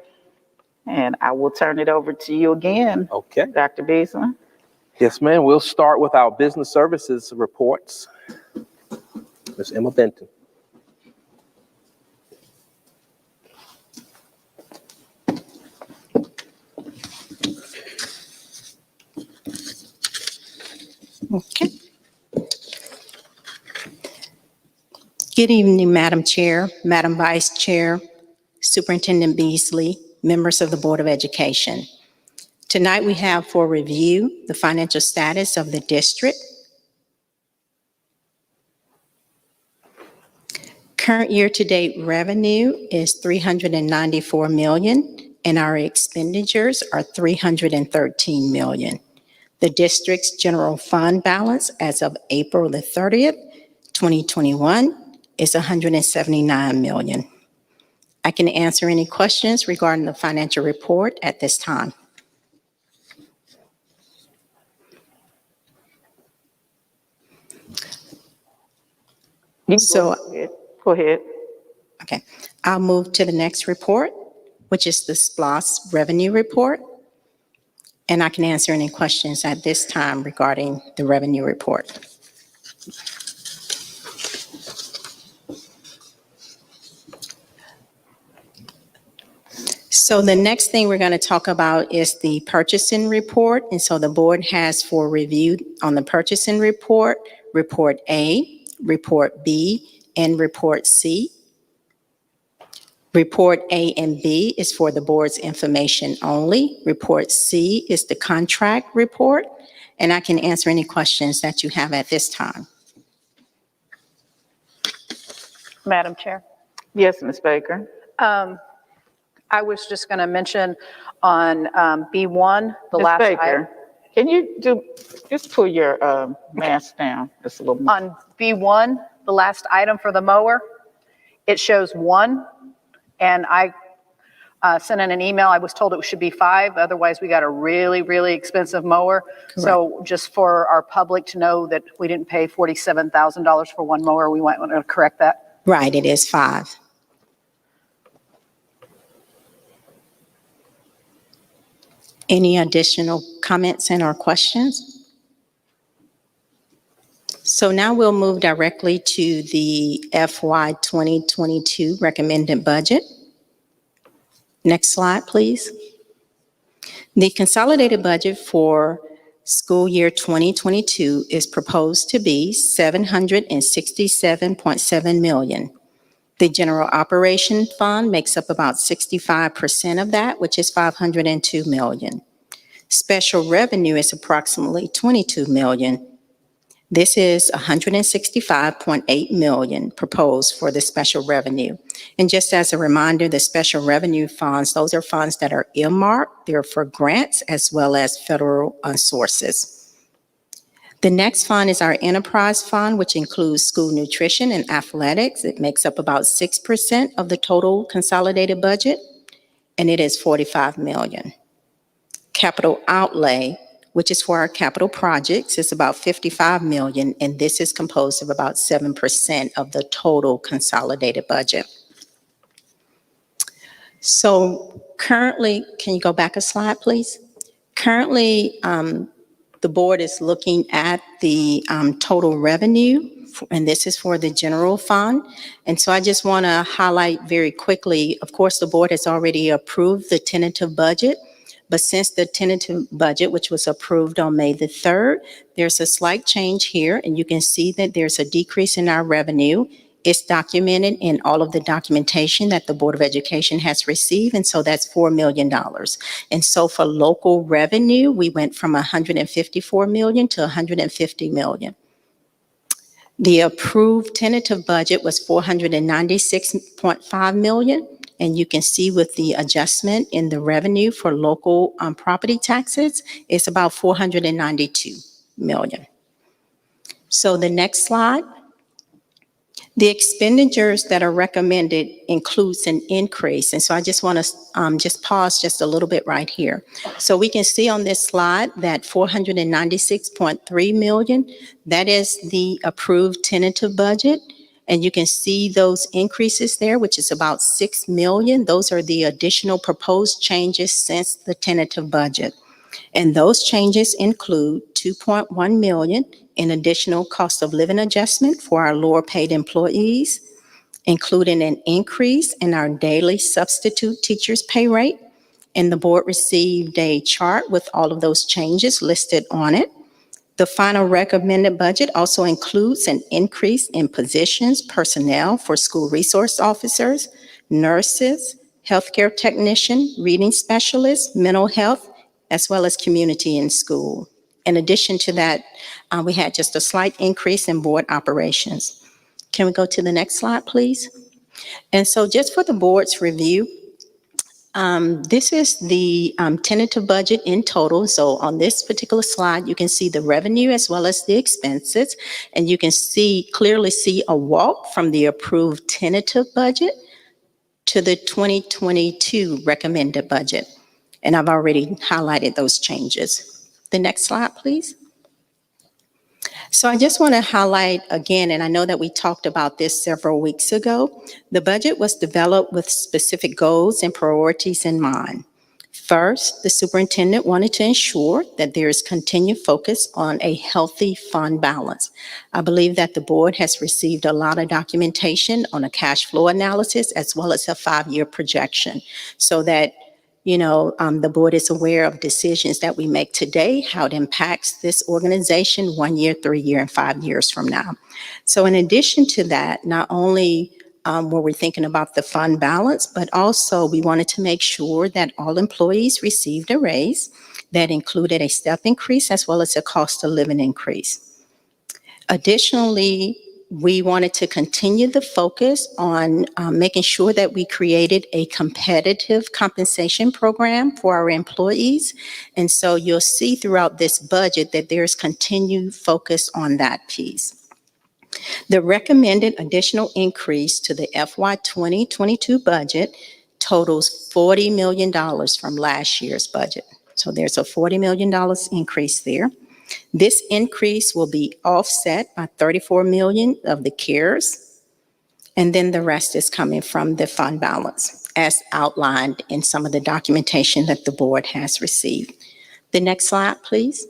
and I will turn it over to you again. Okay. Dr. Beasley. Yes, ma'am. We'll start with our business services reports. Ms. Emma Benton. Okay. Good evening, Madam Chair, Madam Vice Chair, Superintendent Beasley, members of the Board of Education. Tonight we have for review the financial status of the district. Current year-to-date revenue is $394 million, and our expenditures are $313 million. The district's general fund balance as of April the 30th, 2021 is $179 million. I can answer any questions regarding the financial report at this time. Go ahead. Okay, I'll move to the next report, which is the SPLOS revenue report. And I can answer any questions at this time regarding the revenue report. So the next thing we're going to talk about is the purchasing report. And so the board has for review on the purchasing report, Report A, Report B, and Report C. Report A and B is for the board's information only. Report C is the contract report, and I can answer any questions that you have at this time. Madam Chair. Yes, Ms. Baker. I was just going to mention on B1, the Ms. last Baker, item. can you just pull your mask down just a little more? On B1, the last item for the mower, it shows 1, and I sent in an email. I was told it should be 5. Otherwise, we got a really, really expensive mower. Correct. So just for our public to know that we didn't pay $47,000 for one mower, we might want to correct that. Right, it is 5. Any additional comments and or questions? So now we'll move directly to the FY 2022 recommended budget. Next slide, please. The consolidated budget for school year 2022 is proposed to be $767.7 million. The general operation fund makes up about 65% of that, which is $502 million. Special revenue is approximately $22 million. This is $165.8 million proposed for the special revenue. And just as a reminder, the special revenue funds, those are funds that are earmarked. They're for grants as well as federal sources. The next fund is our enterprise fund, which includes school nutrition and athletics. It makes up about 6% of the total consolidated budget, and it is $45 million. Capital outlay, which is for our capital projects. It's about 55 million, and this is composed of about 7% of the total consolidated budget. So currently, can you go back a slide, please? Currently, the board is looking at the total revenue, and this is for the general fund. And so I just want to highlight very quickly, of course, the board has already approved the tentative budget, but since the tentative budget, which was approved on May the 3rd, there's a slight change here, and you can see that there's a decrease in our revenue. It's documented in all of the documentation that the Board of Education has received, and so that's $4 million. And so for local revenue, we went from 154 million to 150 million. The approved tentative budget was 496.5 million, and you can see with the adjustment in the revenue for local property taxes, it's about 492 million. So the next slide. The expenditures that are recommended includes an increase. And so I just want to just pause just a little bit right here. So we can see on this slide that 496.3 million, that is the approved tentative budget. And you can see those increases there, which is about 6 million. Those are the additional proposed changes since the tentative budget. And those changes include 2.1 million in additional cost of living adjustment for our lower paid employees, including an increase in our daily substitute teachers' pay rate. And the board received a chart with all of those changes listed on it. The final recommended budget also includes an increase in positions, personnel for school resource officers, nurses, healthcare technician, reading specialists, mental health, as well as community and school. In addition to that, we had just a slight increase in board operations. Can we go to the next slide, please? And so just for the board's review, this is the tentative budget in total. So on this particular slide, you can see the revenue as well as the expenses, and you can clearly see a walk from the approved tentative budget to the 2022 recommended budget. And I've already highlighted those changes. The next slide, please. So I just want to highlight again, and I know that we talked about this several weeks ago, the budget was developed with specific goals and priorities in mind. First, the superintendent wanted to ensure that there is continued focus on a healthy fund balance. I believe that the board has received a lot of documentation on a cash flow analysis as well as a 5-year projection, so that the board is aware of decisions that we make today, how it impacts this organization 1 year, 3 year, and 5 years from now. So in addition to that, not only were we thinking about the fund balance, but also we wanted to make sure that all employees received a raise that included a step increase as well as a cost of living increase. Additionally, we wanted to continue the focus on making sure that we created a competitive compensation program for our employees. And so you'll see throughout this budget that there's continued focus on that piece. The recommended additional increase to the FY 2022 budget totals $40 million from last year's budget. So there's a $40 million increase there. This increase will be offset by 34 million of the CARES, and then the rest is coming from the fund balance, as outlined in some of the documentation that the board has received. The next slide, please.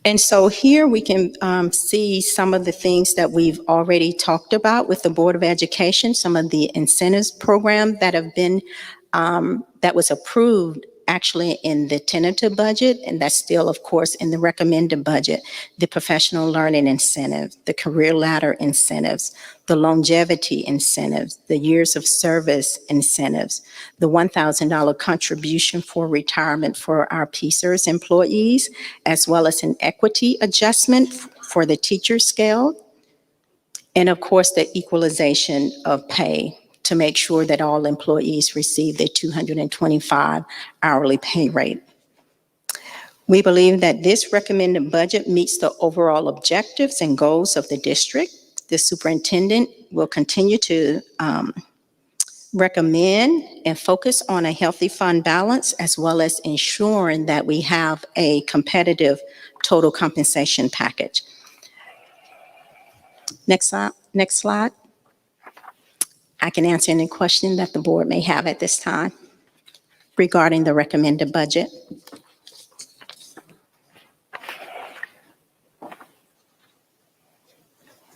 And so here we can see some of the things that we've already talked about with the Board of Education, some of the incentives program that have been, that was approved actually in the tentative budget, and that's still, of course, in the recommended budget, the professional learning incentive, the career ladder incentives, the longevity incentives, the years of service incentives, the $1,000 contribution for retirement for our PSERS employees, as well as an equity adjustment for the teacher scale, and of course, the equalization of pay to make sure that all employees receive their 225 hourly pay rate. We believe that this recommended budget meets the overall objectives and goals of the district. The superintendent will continue to recommend and focus on a healthy fund balance, as well as ensuring that we have a competitive total compensation package. Next slide. Next slide. I can answer any question that the board may have at this time regarding the recommended budget.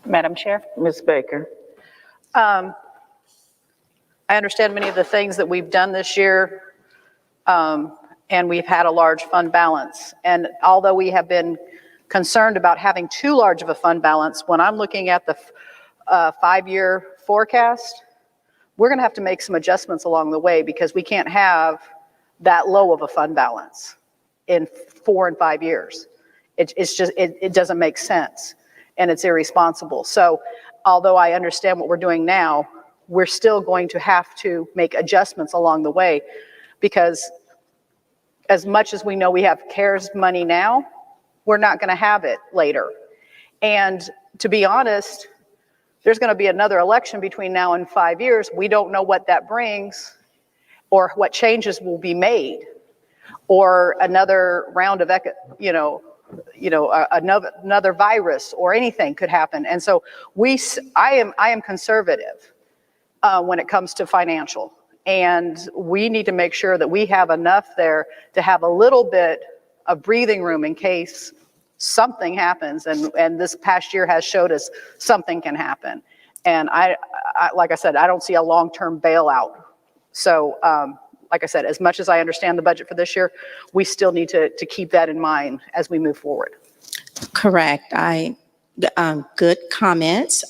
Madam Chair? Ms. Baker. I understand many of the things that we've done this year, and we've had a large fund balance. And although we have been concerned about having too large of a fund balance, when I'm looking at the 5-year forecast, we're going to have to make some adjustments along the way, because we can't have that low of a fund balance in 4 and 5 years. It doesn't make sense, and it's irresponsible. So although I understand what we're doing now, we're still going to have to make adjustments along the way, because as much as we know we have CARES money now, we're not going to have it later. And to be honest, there's going to be another election between now and 5 years. We don't know what that brings, or what changes will be made, or another round of, another virus or anything could happen. And so I am conservative when it comes to financial, and we need to make sure that we have enough there to have a little bit of breathing room in case something happens, and this past year has showed us something can happen. And I like I said, I don't see a long-term bailout. So like I said, as much as I understand the budget for this year, we still need to keep that in mind as we move forward. Correct. Good comments.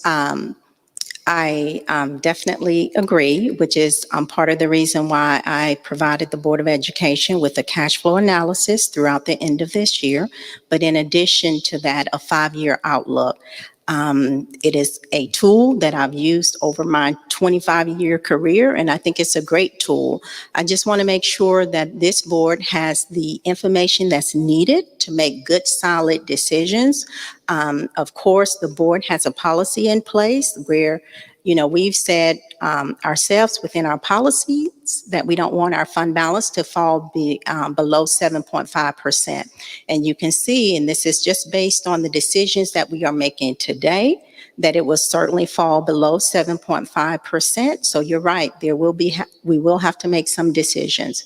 I definitely agree, which is part of the reason why I provided the Board of Education with a cash flow analysis throughout the end of this year. But in addition to that, a 5-year outlook. It is a tool that I've used over my 25-year career, and I think it's a great tool. I just want to make sure that this board has the information that's needed to make good, solid decisions. Of course, the board has a policy in place where, we've said ourselves within our policies that we don't want our fund balance to fall below 7.5%. And you can see, and this is just based on the decisions that we are making today, that it will certainly fall below 7.5%. So you're right, we will have to make some decisions.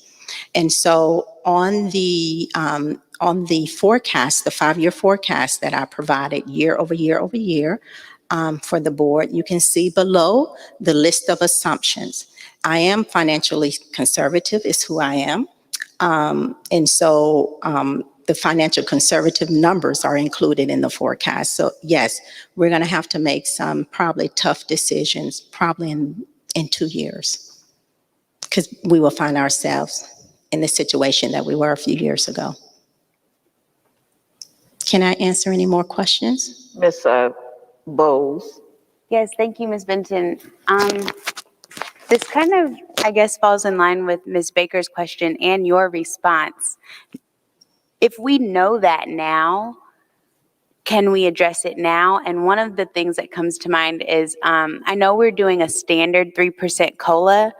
And so on the forecast, the 5-year forecast that I provided year over year over year for the board, you can see below the list of assumptions. I am financially conservative, is who I am. And so the financial conservative numbers are included in the forecast. So yes, we're going to have to make some probably tough decisions, probably in 2 years, because we will find ourselves in the situation that we were a few years ago. Can I answer any more questions? Ms. Bowles. Yes, thank you, Ms. Benton. This kind of, I guess, falls in line with Ms. Baker's question and your response. If we know that now, can we address it now? And one of the things that comes to mind is, I know we're doing a standard 3% COLA,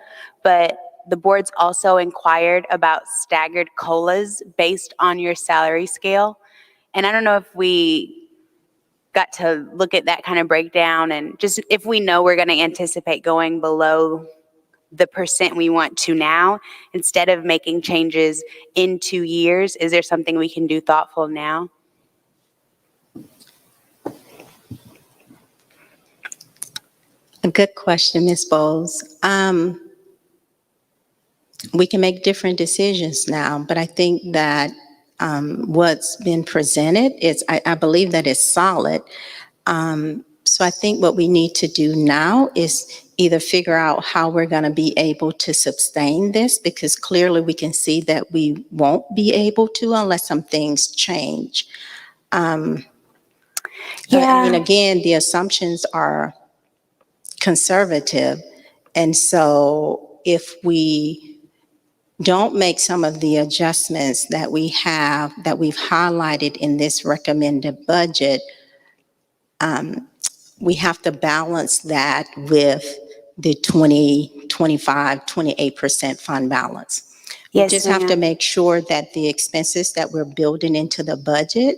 but the board's also inquired about staggered COLAs based on your salary scale. And I don't know if we got to look at that kind of breakdown, and just if we know we're going to anticipate going below the percent we want to now, instead of making changes in 2 years, is there something we can do thoughtful now? A good question, Ms. Bowles. We can make different decisions now, but I think that what's been presented is, I believe that it's solid. So I think what we need to do now is either figure out how we're going to be able to sustain this, because clearly we can see that we won't be able to unless some things change. I mean, again, the assumptions are conservative. And so if we don't make some of the adjustments that we've highlighted in this recommended budget, we have to balance that with the 20 28% fund balance. We Yes, just have to ma'am. make sure that the expenses that we're building into the budget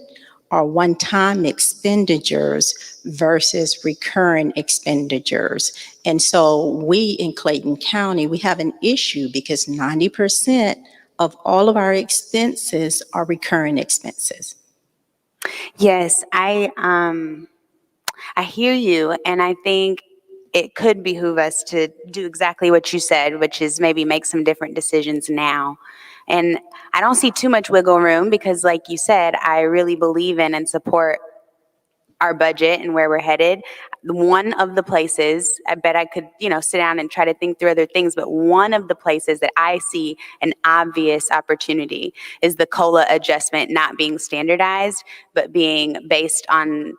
are one-time expenditures versus recurring expenditures. And so we in Clayton County, we have an issue because 90% of all of our expenses are recurring expenses. Yes, I hear you, and I think it could behoove us to do exactly what you said, which is maybe make some different decisions now. And I don't see too much wiggle room because, like you said, I really believe in and support our budget and where we're headed. One of the places, I bet I could, sit down and try to think through other things, but one of the places that I see an obvious opportunity is the COLA adjustment not being standardized, but being based on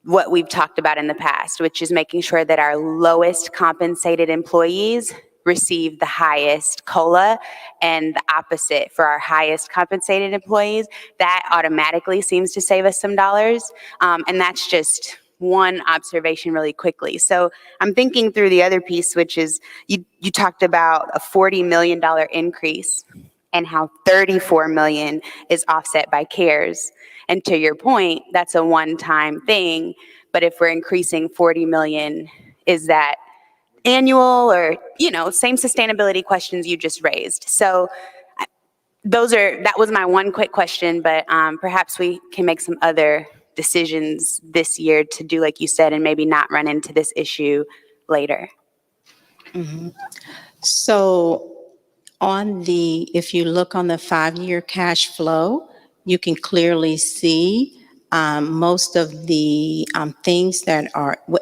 what we've talked about in the past, which is making sure that our lowest compensated employees receive the highest COLA, and the opposite for our highest compensated employees. That automatically seems to save us some dollars. And that's just one observation really quickly. So I'm thinking through the other piece, which is you talked about a $40 million increase and how $34 million is offset by CARES. And to your point, that's a one-time thing. But if we're increasing 40 million, is that annual or, same sustainability questions you just raised. So that was my one quick question, but perhaps we can make some other decisions this year to do like you said, and maybe not run into this issue later. Mm-hmm. So if you look on the 5-year cash flow, you can clearly see most of the things that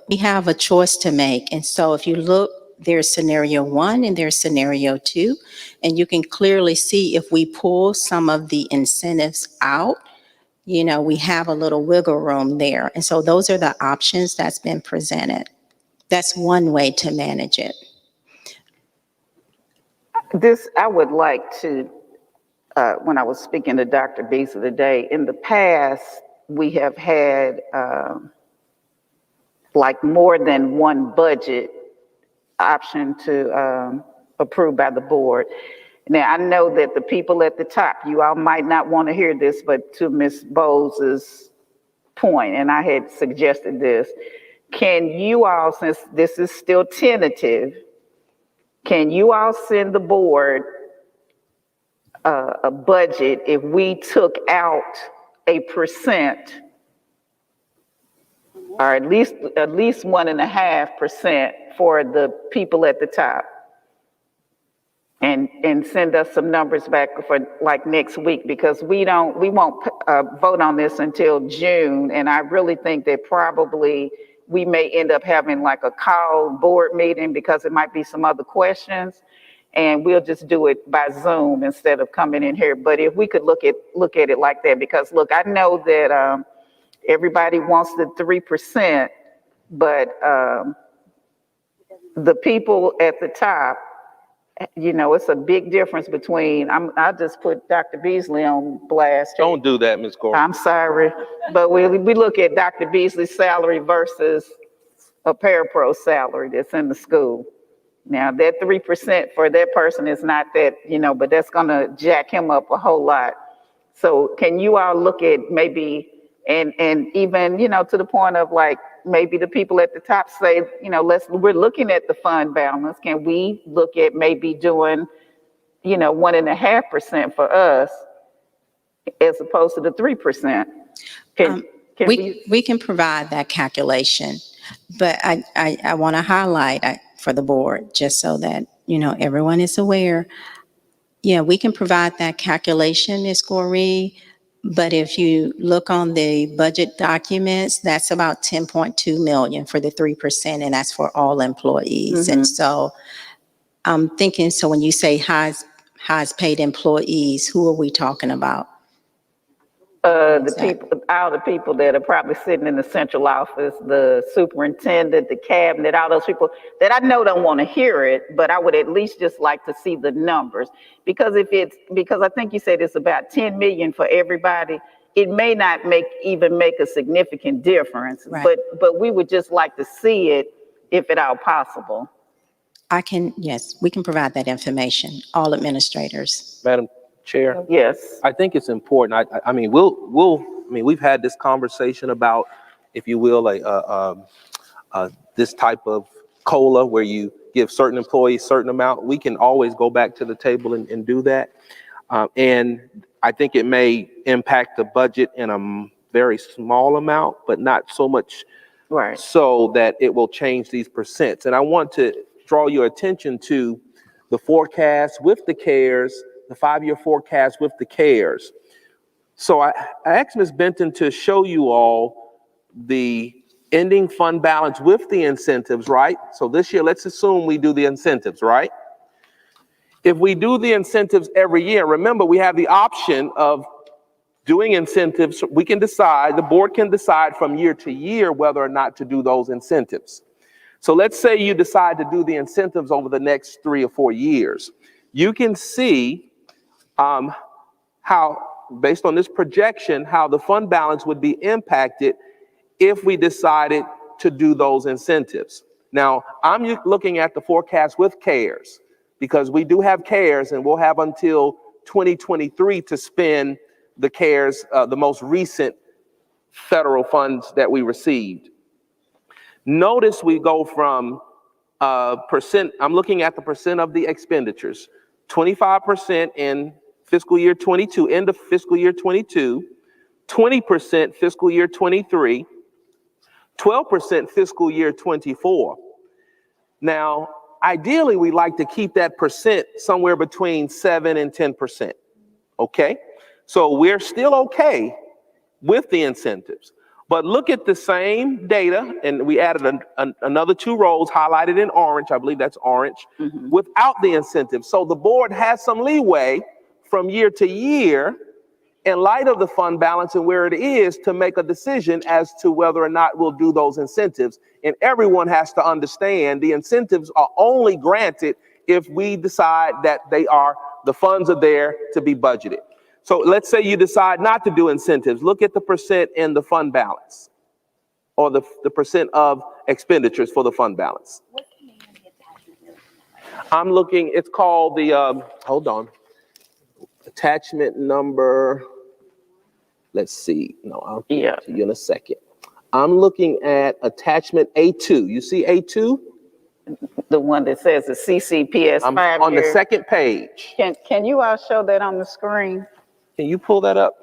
we have a choice to make. And so if you look, there's scenario 1 and there's scenario 2, and you can clearly see if we pull some of the incentives out, we have a little wiggle room there. And so those are the options that's been presented. That's one way to manage it. I would like to, when I was speaking to Dr. Beasley today, in the past, we have had like more than one budget option to approve by the board. Now, I know that the people at the top, you all might not want to hear this, but to Ms. Bowles' point, and I had suggested this, can you all, since this is still tentative, can you all send the board a budget if we took out a percent, or at least 1.5% for the people at the top, and send us some numbers back for like next week, because we won't vote on this until June, and I really think that probably we may end up having like a call board meeting because it might be some other questions, and we'll just do it by Zoom instead of coming in here. But if we could look at it like that, because look, I know that everybody wants the 3%, but the people at the top, it's a big difference between, I just put Dr. Beasley on blast. Don't do that, Ms. Gore. I'm sorry, but we look at Dr. Beasley's salary versus a parapro salary that's in the school. Now, that 3% for that person is not that, but that's gonna jack him up a whole lot. So can you all look at maybe, and even, to the point of like, maybe the people at the top say, we're looking at the fund balance. Can we look at maybe doing, 1.5% for us as opposed to the 3%? We can provide that calculation, but I want to highlight for the board, just so that, everyone is aware. Yeah, we can provide that calculation, Ms. Goree, but if you look on the budget documents, that's about 10.2 million for the 3%, and that's for all employees. Mm-hmm. And so I'm thinking, so when you say highest paid employees, who are we talking about? All the people that are probably sitting in the central office, the superintendent, the cabinet, all those people that I know don't want to hear it, but I would at least just like to see the numbers. Because because I think you said it's about 10 million for everybody, it may not even make a significant difference, right. but we would just like to see it if at all possible. Yes, we can provide that information, all administrators. Madam Chair, Yes. I think it's important. I mean, we've had this conversation about, if you will, this type of COLA where you give certain employees certain amount. We can always go back to the table and do that. And I think it may impact the budget in a very small amount, but not so much so that it will change these percents. And I want to draw your attention to the forecast with the CARES, the 5-year forecast with the CARES. So I asked Ms. Benton to show you all the ending fund balance with the incentives, right? So this year, let's assume we do the incentives, right? If we do the incentives every year, remember, we have the option of doing incentives. We can decide, the board can decide from year to year whether or not to do those incentives. So let's say you decide to do the incentives over the next 3 or 4 years. You can see how, based on this projection, how the fund balance would be impacted if we decided to do those incentives. Now, I'm looking at the forecast with CARES, because we do have CARES and we'll have until 2023 to spend the CARES, the most recent federal funds that we received. Notice we go from percent, I'm looking at the percent of the expenditures, 25% in fiscal year 22, end of fiscal year 22, 20% fiscal year 23, 12% fiscal year 24. Now, ideally, we like to keep that percent somewhere between 7 and 10%, okay? So we're still okay with the incentives. But look at the same data, and we added another 2 rows highlighted in orange, I believe that's orange, without the incentives. So the board has some leeway from year to year in light of the fund balance and where it is to make a decision as to whether or not we'll do those incentives. And everyone has to understand the incentives are only granted if we decide that the funds are there to be budgeted. So let's say you decide not to do incentives. Look at the percent in the fund balance, or the percent of expenditures for the fund balance. I'm looking, it's called the, hold on, attachment number, let's see, no, I'll get to you in a second. I'm looking at attachment A2. You see A2? The one that says the CCPS 5-year. On the second page. Can you all show that on the screen? Can you pull that up?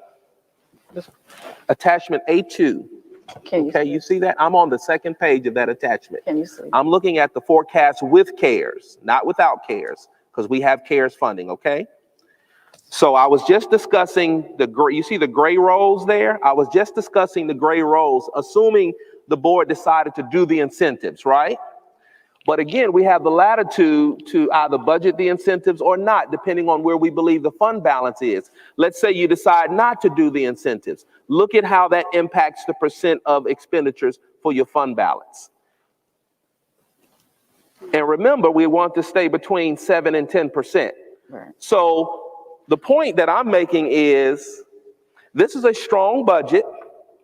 Attachment A2. Okay, you see that? I'm on the second page of that attachment. Can you see? I'm looking at the forecast with CARES, not without CARES, because we have CARES funding, okay? So I was just discussing you see the gray rows there? I was just discussing the gray rows, assuming the board decided to do the incentives, right? But again, we have the latitude to either budget the incentives or not, depending on where we believe the fund balance is. Let's say you decide not to do the incentives. Look at how that impacts the percent of expenditures for your fund balance. And remember, we want to stay between 7 and 10%. Right. So the point that I'm making is this is a strong budget.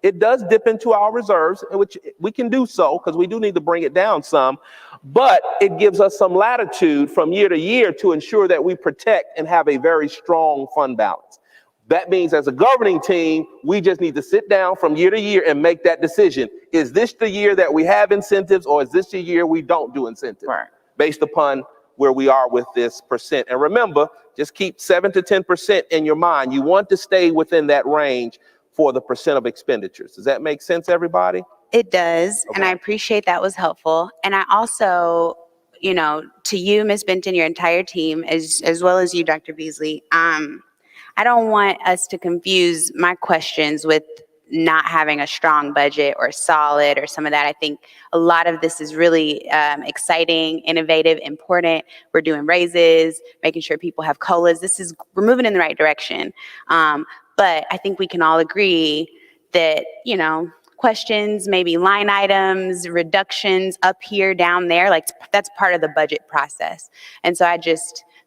It does dip into our reserves, which we can do so because we do need to bring it down some, but it gives us some latitude from year to year to ensure that we protect and have a very strong fund balance. That means as a governing team, we just need to sit down from year to year and make that decision. Is this the year that we have incentives, or is this the year we don't do incentives? Right. Based upon where we are with this percent. And remember, just keep 7 to 10% in your mind. You want to stay within that range for the percent of expenditures. Does that make sense, everybody? It does, Okay. and I appreciate that was helpful. And I also, to you, Ms. Benton, your entire team, as well as you, Dr. Beasley, I don't want us to confuse my questions with not having a strong budget or solid or some of that. I think a lot of this is really exciting, innovative, important. We're doing raises, making sure people have COLAs. We're moving in the right direction. But I think we can all agree that, questions, maybe line items, reductions up here, down there, like that's part of the budget process. And so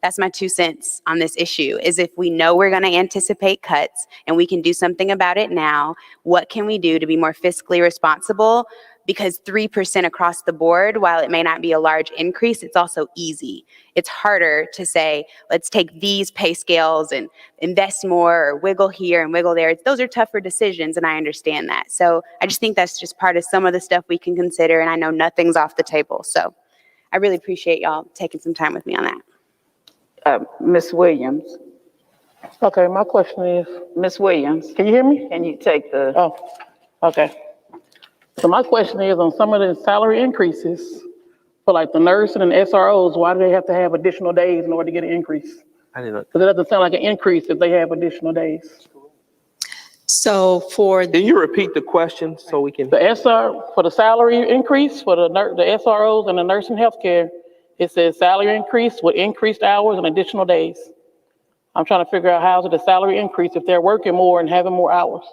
that's my 2 cents on this issue, is if we know we're going to anticipate cuts and we can do something about it now, what can we do to be more fiscally responsible because 3% across the board, while it may not be a large increase, it's also easy. It's harder to say, let's take these pay scales and invest more or wiggle here and wiggle there. Those are tougher decisions, and I understand that. So I just think that's just part of some of the stuff we can consider, and I know nothing's off the table. So I really appreciate y'all taking some time with me on that. Ms. Williams. Okay, my question is, Ms. Williams. can you hear me? Can you take the? Oh, okay. So my question is, on some of the salary increases for like the nurse and the SROs, why do they have to have additional days in order to get an increase? I didn't know. Because it doesn't sound like an increase if they have additional days. So for Can you repeat the question so we can? For the salary increase for the SROs and the nursing healthcare, it says salary increase with increased hours and additional days. I'm trying to figure out how is it a salary increase if they're working more and having more hours?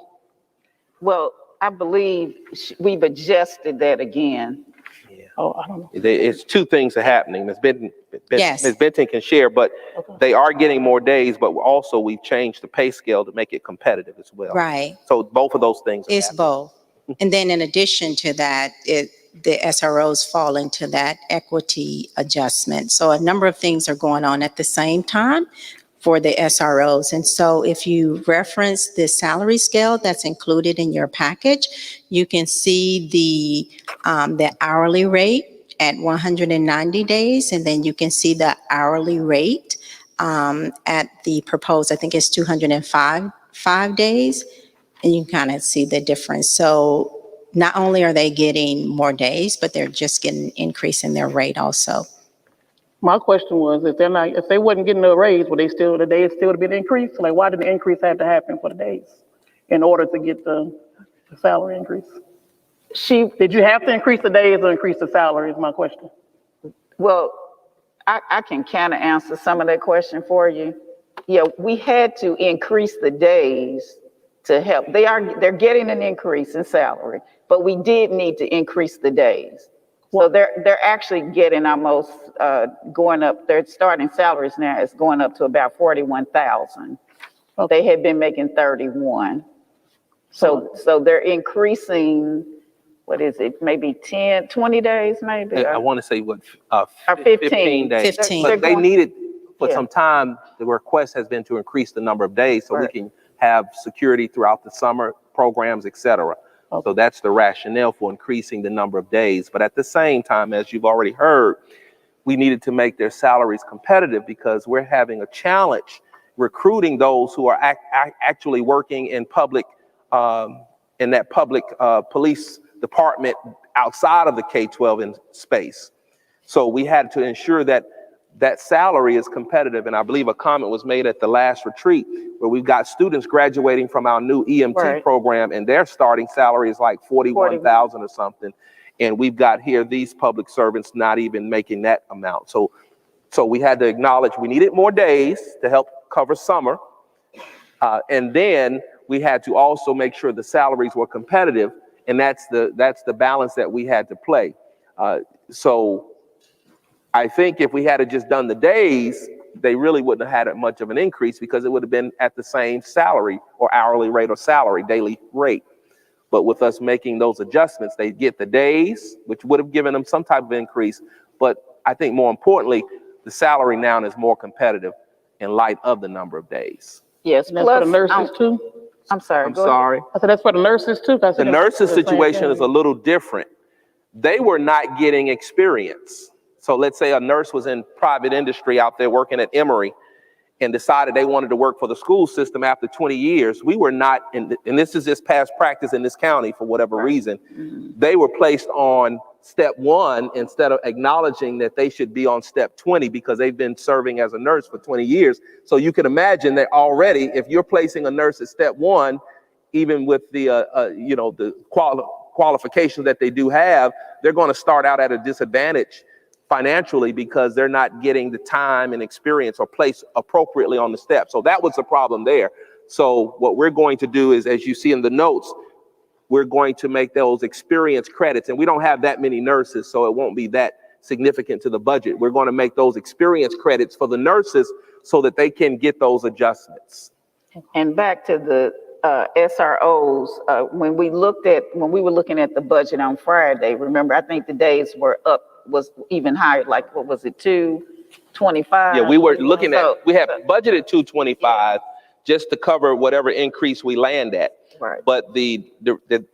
Well, I believe we've adjusted that again. Oh, I don't know. It's two things are happening. Ms. Yes. Ms. Benton can share, but they are getting more days, but also we've changed the pay scale to make it competitive as well. Right. So both of those things. It's both. And then in addition to that, the SROs fall into that equity adjustment. So a number of things are going on at the same time for the SROs. And so if you reference the salary scale that's included in your package, you can see the hourly rate at 190 days, and then you can see the hourly rate at the proposed, I think it's 205 days, and you can kind of see the difference. So not only are they getting more days, but they're just getting an increase in their rate also. My question was, if they wasn't getting a raise, would the days still be increased? Like, why did the increase have to happen for the days in order to get the salary increase? Did you have to increase the days or increase the salary is my question. Well, I can kind of answer some of that question for you. Yeah, we had to increase the days to help. They're getting an increase in salary, but we did need to increase the days. So they're actually getting almost going up. Their starting salaries now is going up to about 41,000. They had been making 31. So they're increasing. What is it? Maybe 10, 20 days, maybe. I want to say what? 15 days. 15. But they needed for some time. The request has been to increase the number of days so we can have security throughout the summer programs, et cetera. So that's the rationale for increasing the number of days. But at the same time, as you've already heard, we needed to make their salaries competitive because we're having a challenge recruiting those who are actually working in public, in that public police department outside of the K-12 in space. So we had to ensure that that salary is competitive. And I believe a comment was made at the last retreat where we've got students graduating from our new EMT program and their starting salary is like 41,000 or something. And we've got here these public servants not even making that amount. So we had to acknowledge we needed more days to help cover summer. And then we had to also make sure the salaries were competitive. And that's the balance that we had to play. So I think if we had just done the days, they really wouldn't have had much of an increase because it would have been at the same salary or hourly rate or salary, daily rate. But with us making those adjustments, they get the days, which would have given them some type of increase. But I think more importantly, the salary now is more competitive in light of the number of days. Yes, and that's for the nurses too? I'm sorry. I'm sorry. I said that's for the nurses too? The nurses situation is a little different. They were not getting experience. So let's say a nurse was in private industry out there working at Emory and decided they wanted to work for the school system after 20 years. We were not, and this is just past practice in this county for whatever reason, they were placed on step 1 instead of acknowledging that they should be on step 20 because they've been serving as a nurse for 20 years. So you can imagine that already, if you're placing a nurse at step 1, even with the, the qualifications that they do have, they're going to start out at a disadvantage financially because they're not getting the time and experience or placed appropriately on the step. So that was the problem there. So what we're going to do is, as you see in the notes, we're going to make those experience credits, and we don't have that many nurses, so it won't be that significant to the budget. We're going to make those experience credits for the nurses so that they can get those adjustments. And back to the SROs, when we were looking at the budget on Friday, remember, I think the days was even higher, like, what was it, 225? Yeah, we were looking at, we had So- budgeted 225 just to cover whatever increase we land at. Right. But the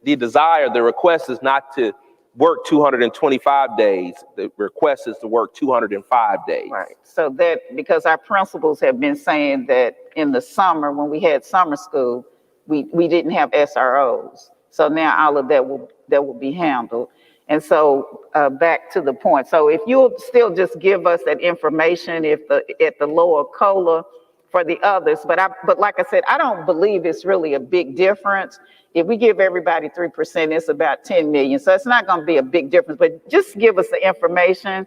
desire, the request is not to work 225 days. The request is to work 205 days. Right. So that, because our principals have been saying that in the summer, when we had summer school, we didn't have SROs. So now all of that will be handled. And so back to the point. So if you'll still just give us that information at the lower COLA for the others, but like I said, I don't believe it's really a big difference. If we give everybody 3%, it's about 10 million. So it's not going to be a big difference, but just give us the information,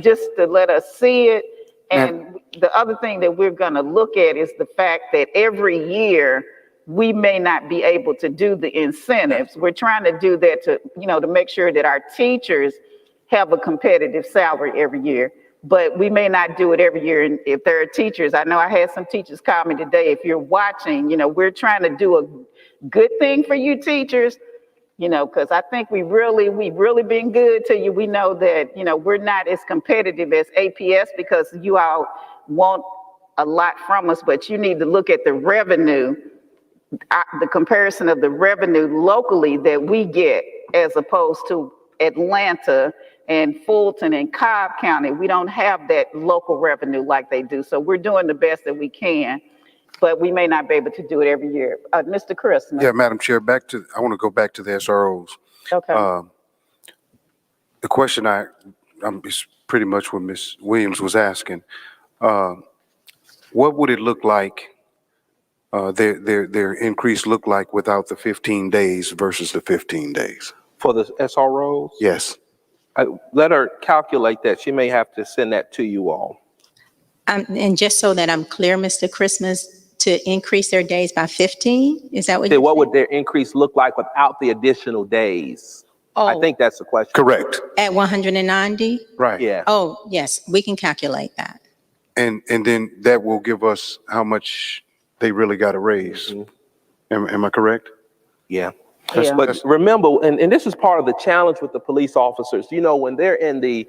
just to let us see it. And the other thing that we're going to look at is the fact that every year we may not be able to do the incentives. We're trying to do that to make sure that our teachers have a competitive salary every year. But we may not do it every year. And if there are teachers, I know I had some teachers call me today, if you're watching, we're trying to do a good thing for you teachers, because I think we've really been good to you. We know that, we're not as competitive as APS because you all want a lot from us, but you need to look at the revenue, the comparison of the revenue locally that we get as opposed to Atlanta and Fulton and Cobb County. We don't have that local revenue like they do. So we're doing the best that we can, but we may not be able to do it every year. Mr. Christmas. Yeah, Madam Chair, I want to go back to the SROs. Okay. The question is pretty much what Ms. Williams was asking. What would it look like, their increase look like without the 15 days versus the 15 days? For the SROs? Yes. Let her calculate that. She may have to send that to you all. And just so that I'm clear, Mr. Christmas, to increase their days by 15? Is that what Say, you what would their increase look like without the additional days? I think that's the question. Correct. At 190? Right. Yeah. Oh, yes, we can calculate that. And then that will give us how much they really got to raise. Am I correct? Yeah. Yeah. But remember, and this is part of the challenge with the police officers, when they're in the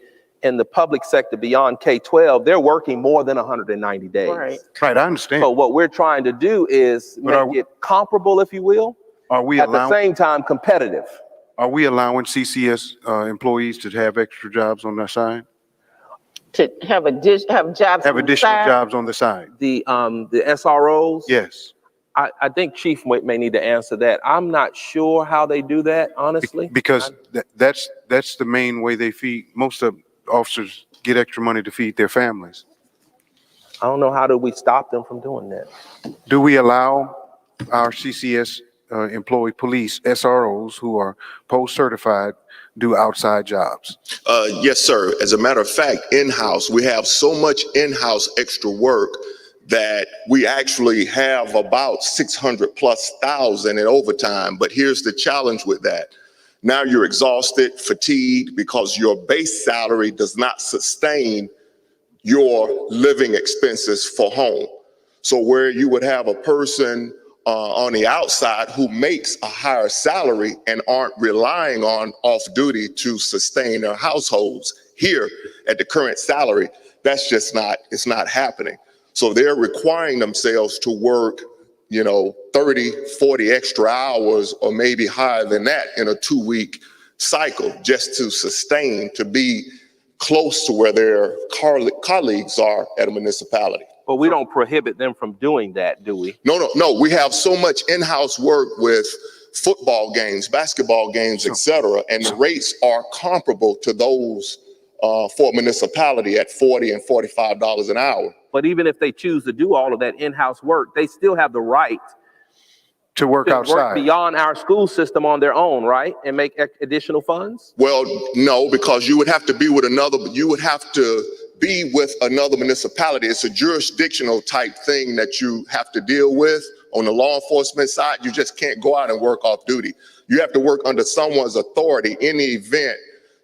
public sector beyond K-12, they're working more than 190 days. Right. Right, I understand. So what we're trying to do is make it comparable, if you will, at the same time competitive. Are we allowing CCS employees to have extra jobs on their side? To have jobs Have additional jobs on the side? The SROs? Yes. I think Chief may need to answer that. I'm not sure how they do that, honestly. Because that's the main way they feed. Most of officers get extra money to feed their families. I don't know, how do we stop them from doing that? Do we allow our CCS employee police SROs who are post-certified do outside jobs? Yes, sir. As a matter of fact, in-house, we have so much in-house extra work that we actually have about 600,000+ in overtime. But here's the challenge with that. Now you're exhausted, fatigued, because your base salary does not sustain your living expenses for home. So where you would have a person on the outside who makes a higher salary and aren't relying on off duty to sustain their households, here at the current salary, that's just it's not happening. So they're requiring themselves to work, 30, 40 extra hours or maybe higher than that in a 2-week cycle just to sustain, to be close to where their colleagues are at a municipality. But we don't prohibit them from doing that, do we? No. We have so much in-house work with football games, basketball games, et cetera, and the rates are comparable to those for a municipality at $40 and $45 an hour. But even if they choose to do all of that in-house work, they still have the right to work outside, beyond our school system on their own, right? And make additional funds? Well, no, because you would have to be with another municipality. It's a jurisdictional type thing that you have to deal with. On the law enforcement side, you just can't go out and work off duty. You have to work under someone's authority in the event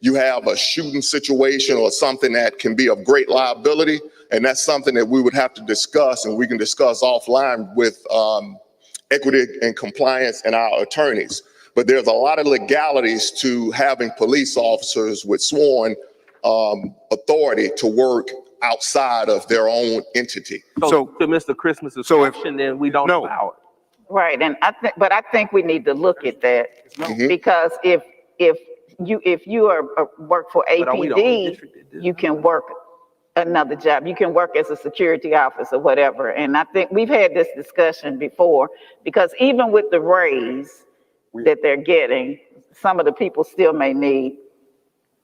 you have a shooting situation or something that can be of great liability. And that's something that we would have to discuss, and we can discuss offline with equity and compliance and our attorneys. But there's a lot of legalities to having police officers with sworn authority to work outside of their own entity. So to Mr. Christmas's question, then we don't allow it. Right, and I think we need to look at that because if you are work for But are we the only APD, district that does you can work another job. You can work as a security officer, whatever. And I think we've had this discussion before because even with the raise that they're getting, some of the people still may need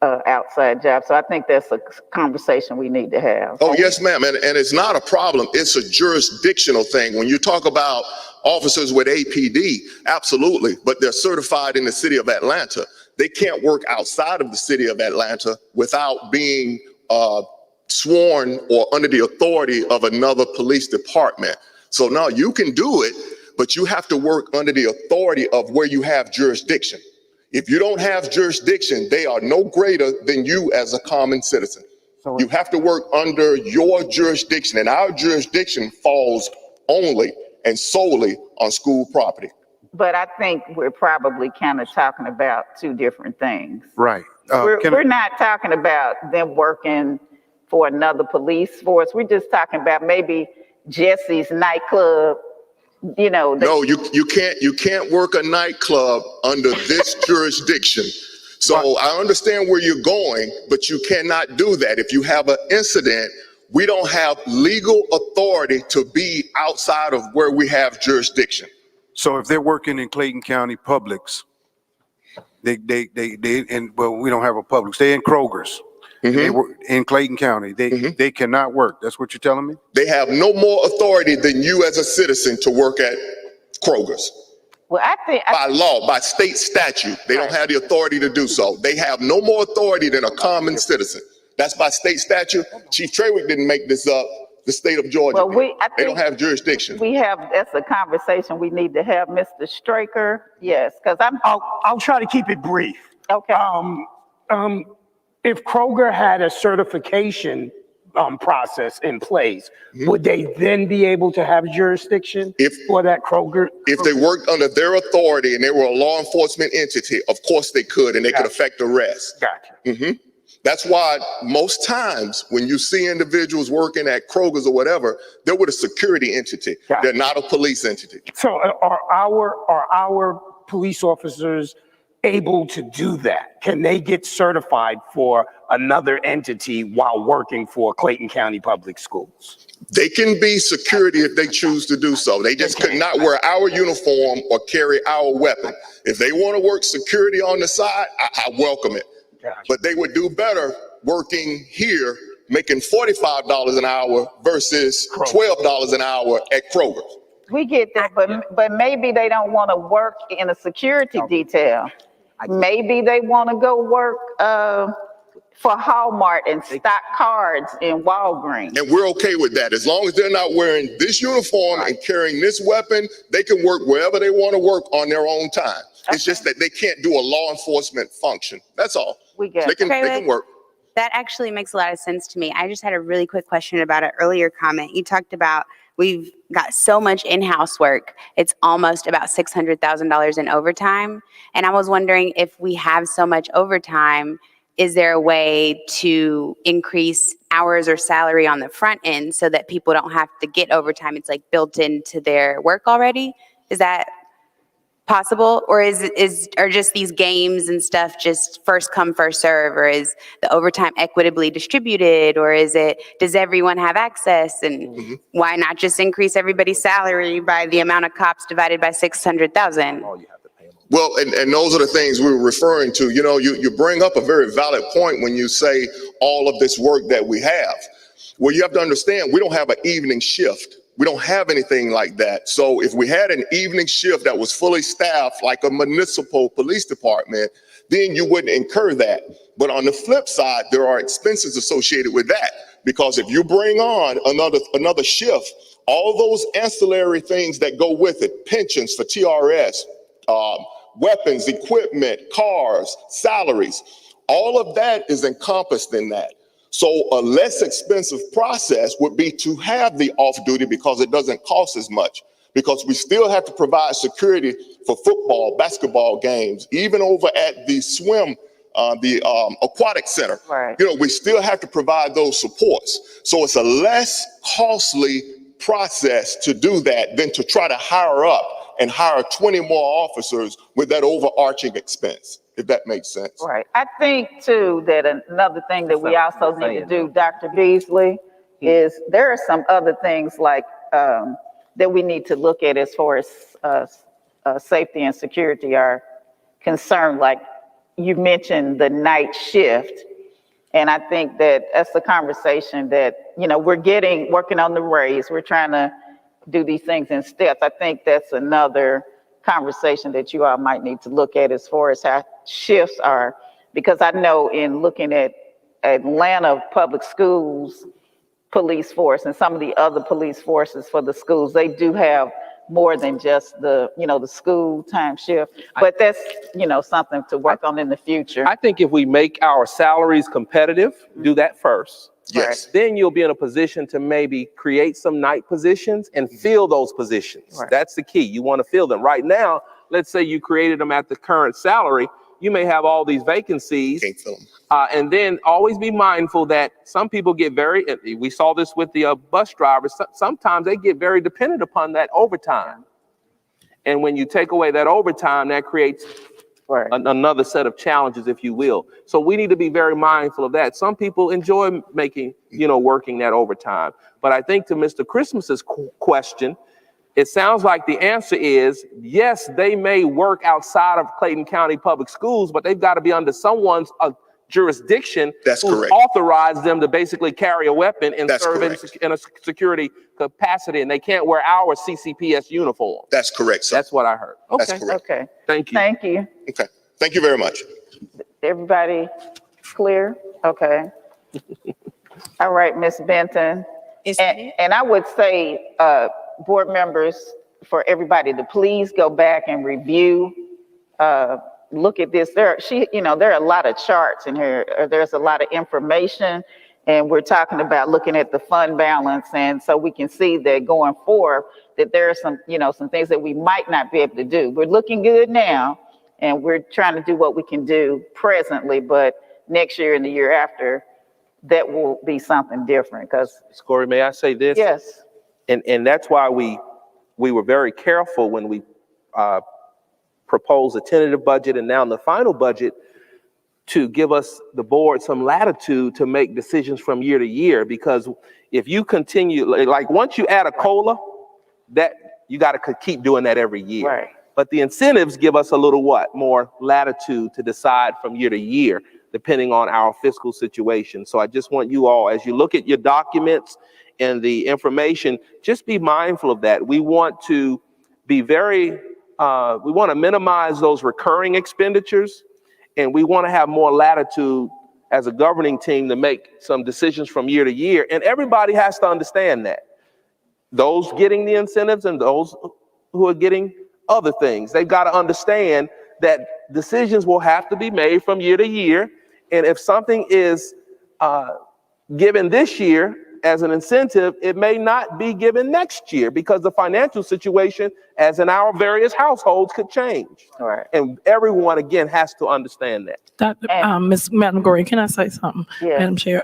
outside jobs. So I think that's a conversation we need to have. Oh, yes, ma'am. And it's not a problem. It's a jurisdictional thing. When you talk about officers with APD, absolutely. But they're certified in the city of Atlanta. They can't work outside of the city of Atlanta without being sworn or under the authority of another police department. So now you can do it, but you have to work under the authority of where you have jurisdiction. If you don't have jurisdiction, they are no greater than you as a common citizen. You have to work under your jurisdiction, and our jurisdiction falls only and solely on school property. But I think we're probably kind of talking about two different things. Right. We're not talking about them working for another police force. We're just talking about maybe Jesse's nightclub. You know, no, you can't work a nightclub under this jurisdiction. So I understand where you're going, but you cannot do that. If you have an incident, we don't have legal authority to be outside of where we have jurisdiction. So if they're working in Clayton County Publix, well, we don't have a Publix. They're in Kroger's. They work in Clayton County. They cannot work. That's what you're telling me? They have no more authority than you as a citizen to work at Kroger's. Well, I think by law, by state statute, they don't have the authority to do so. They have no more authority than a common citizen. That's by state statute. Chief Trawick didn't make this up. The state of Georgia. Well, they don't have jurisdiction. That's a conversation we need to have, Mr. Straker. Yes, because I'll try to keep it brief. Okay. If Kroger had a certification process in place, would they then be able to have jurisdiction for that Kroger? If they worked under their authority and they were a law enforcement entity, of course they could, and they could affect arrests. Gotcha. That's why most times when you see individuals working at Kroger's or whatever, they're with a security entity. Gotcha. They're not a police entity. So are our police officers able to do that? Can they get certified for another entity while working for Clayton County Public Schools? They can be security if they choose to do so. They just could not wear our uniform or carry our weapon. If they want to work security on the side, I welcome it. But they would do better working here, making $45 an hour versus $12 an hour at Kroger. We get that, but maybe they don't want to work in a security detail. Maybe they want to go work for Hallmark and stock cards in Walgreens. And we're okay with that. As long as they're not wearing this uniform and carrying this weapon, they can work wherever they want to work on their own time. It's just that they can't do a law enforcement function. That's all. We get they can work. That actually makes a lot of sense to me. I just had a really quick question about an earlier comment. You talked about we've got so much in-house work. It's almost about $600,000 in overtime. And I was wondering, if we have so much overtime, is there a way to increase hours or salary on the front end so that people don't have to get overtime? It's like built into their work already. Is that possible? Or are just these games and stuff just first come, first serve? Or is the overtime equitably distributed? Or does everyone have access? And why not just increase everybody's salary by the amount of cops divided by 600,000? Well, and those are the things we were referring to. You know, you bring up a very valid point when you say all of this work that we have. Well, you have to understand, we don't have an evening shift. We don't have anything like that. So if we had an evening shift that was fully staffed like a municipal police department, then you wouldn't incur that. But on the flip side, there are expenses associated with that, because if you bring on another shift, all those ancillary things that go with it, pensions for TRS, weapons, equipment, cars, salaries, all of that is encompassed in that. So a less expensive process would be to have the off-duty because it doesn't cost as much. because we still have to provide security for football, basketball games, even over at the swim, the aquatic center. Right. You know, we still have to provide those supports. So it's a less costly process to do that than to try to hire up and hire 20 more officers with that overarching expense, if that makes sense. Right. I think too that another thing that we also need to do, Dr. Beasley, is there are some other things like that we need to look at as far as safety and security are concerned. Like you mentioned the night shift. And I think that that's the conversation that, you know, working on the raise. We're trying to do these things in steps. I think that's another conversation that you all might need to look at as far as how shifts are, because I know in looking at Atlanta public schools, police force and some of the other police forces for the schools, they do have more than just the, you know, the school time shift, but that's, you know, something to work on in the future. I think if we make our salaries competitive, do that first. Yes. Then you'll be in a position to maybe create some night positions and fill those positions. Right. That's the key. You want to fill them. Right now, let's say you created them at the current salary, you may have all these vacancies. Can't fill them. And then always be mindful that some people get we saw this with the bus drivers, sometimes they get very dependent upon that overtime. And when you take away that overtime, that creates another set of challenges, if you will. So we need to be very mindful of that. Some people enjoy making, working that overtime. But I think to Mr. Christmas's question, it sounds like the answer is, yes, they may work outside of Clayton County Public Schools, but they've got to be under someone's jurisdiction That's who's correct. authorized them to basically carry a weapon and That's serve in a security capacity, and they can't wear our CCPS uniform. That's correct, sir. That's what I heard. Okay. That's correct. Okay. Thank you. Thank you. Okay. Thank you very much. Everybody clear? Okay. All right, Ms. Benton. And I would say, board members, for everybody to please go back and review, look at this. There are a lot of charts in here. There's a lot of information, and we're talking about looking at the fund balance, and so we can see that going forward that there are some things that we might not be able to do. We're looking good now, and we're trying to do what we can do presently, but next year and the year after, that will be something different. Because Corey, may I say this? Yes. And that's why we were very careful when we proposed a tentative budget and now in the final budget to give us, the board, some latitude to make decisions from year to year. Because if you continue, like once you add a COLA, that you got to keep doing that every year. Right. But the incentives give us a little more latitude to decide from year to year, depending on our fiscal situation. So I just want you all, as you look at your documents and the information, just be mindful of that. We want to be we want to minimize those recurring expenditures, and we want to have more latitude as a governing team to make some decisions from year to year. And everybody has to understand that. Those getting the incentives and those who are getting other things, they've got to understand that decisions will have to be made from year to year. And if something is given this year as an incentive, it may not be given next year because the financial situation, as in our various households, could change. All right. And everyone, again, has to understand that. Madam Gordon, can I say something? Yes. Madam Chair,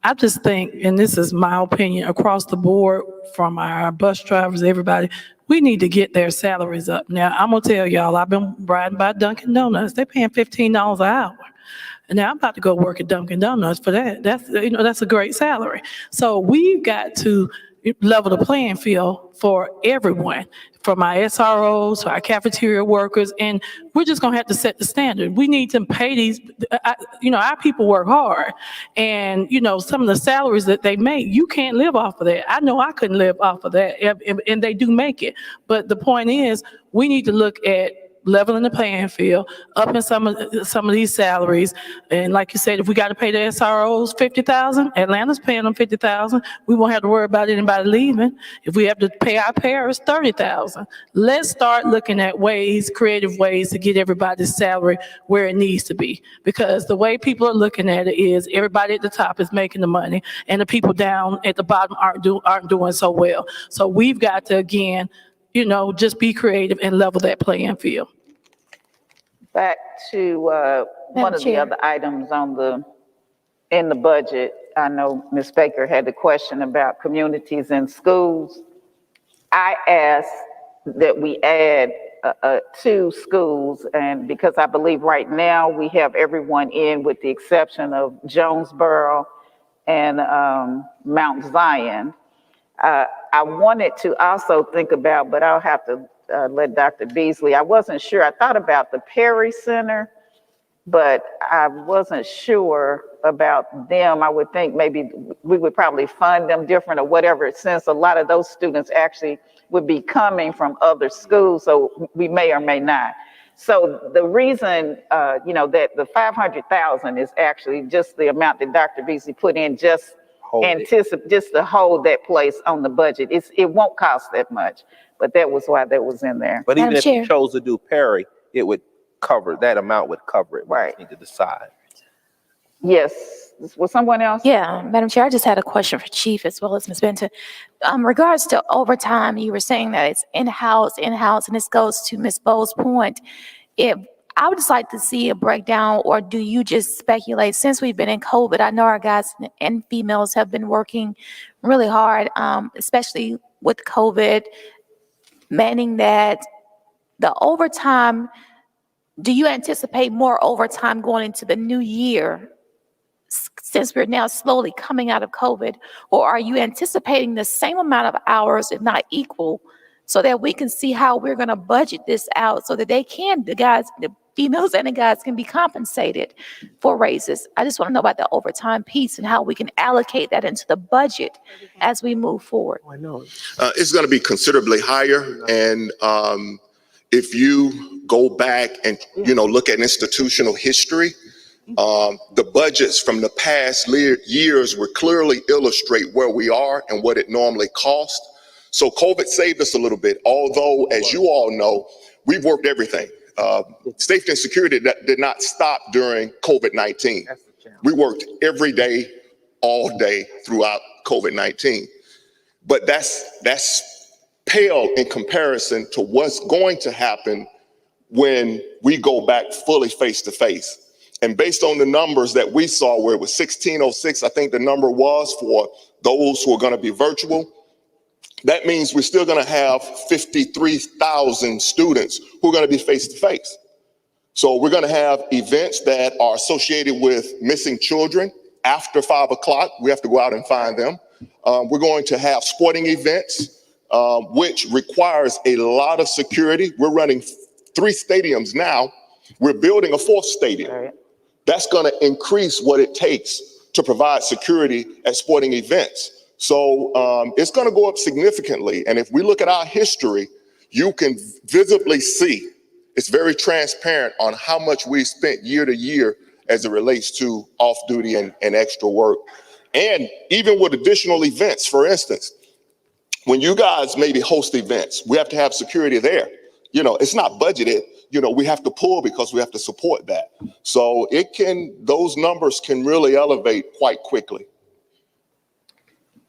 I just think, and this is my opinion, across the board, from our bus drivers, everybody, we need to get their salaries up. Now, I'm gonna tell y'all, I've been riding by Dunkin' Donuts. They're paying $15 an hour. And now I'm about to go work at Dunkin' Donuts for that. That's a great salary. So we've got to level the playing field for everyone, from our SROs to our cafeteria workers, and we're just gonna have to set the standard. We need to pay these, our people work hard, and some of the salaries that they make, you can't live off of that. I know I couldn't live off of that, and they do make it. But the point is, we need to look at leveling the playing field, upping some of these salaries. And like you said, if we got to pay the SROs $50,000, Atlanta's paying them $50,000. We won't have to worry about anybody leaving. If we have to pay our pairs $30,000, let's start looking at creative ways to get everybody's salary where it needs to be. Because the way people are looking at it is everybody at the top is making the money, and the people down at the bottom aren't doing so well. So we've got to, again, just be creative and level that playing field. Back to one of the Chair. other items in the budget. I know Ms. Baker had the question about communities and schools. I asked that we add 2 schools, and because I believe right now we have everyone in with the exception of Jonesboro and Mount Zion. I wanted to also think about, but I'll have to let Dr. Beasley, I wasn't sure. I thought about the Perry Center, but I wasn't sure about them. I would think maybe we would probably fund them different or whatever, since a lot of those students actually would be coming from other schools, so we may or may not. So the reason, that the 500,000 is actually just the amount that Dr. Beasley put in, just to hold that place on the budget. It won't cost that much, but that was why that was in there. But even Madam if Chair. you chose to do Perry, it would cover, that amount would cover it. We just need to decide. Yes, was someone else? Yeah, Madam Chair, I just had a question for Chief as well as Ms. Benton. Regards to overtime, you were saying that it's in-house, and this goes to Ms. Bowe's point. I would just like to see a breakdown, or do you just speculate? Since we've been in COVID, I know our guys and females have been working really hard, especially with COVID, meaning that the overtime, do you anticipate more overtime going into the new year since we're now slowly coming out of COVID? Or are you anticipating the same amount of hours, if not equal, so that we can see how we're going to budget this out so that the females and the guys can be compensated for raises? I just want to know about the overtime piece and how we can allocate that into the budget as we move forward. It's going to be considerably higher. And if you go back and, look at institutional history, the budgets from the past years will clearly illustrate where we are and what it normally costs. So COVID saved us a little bit, although, as you all know, we've worked everything. Safety and security did not stop during COVID-19. We worked every day, all day throughout COVID-19. But that's pale in comparison to what's going to happen when we go back fully face to face. And based on the numbers that we saw, where it was 1606, I think the number was for those who are going to be virtual, that means we're still going to have 53,000 students who are going to be face to face. So we're going to have events that are associated with missing children after 5 o'clock. We have to go out and find them. We're going to have sporting events, which requires a lot of security. We're running 3 stadiums now. We're building a 4th stadium. That's going to increase what it takes to provide security at sporting events. So it's going to go up significantly. And if we look at our history, you can visibly see, it's very transparent on how much we spent year to year as it relates to off-duty and extra work. And even with additional events, for instance, when you guys maybe host events, we have to have security there. It's not budgeted. We have to pull because we have to support that. So those numbers can really elevate quite quickly.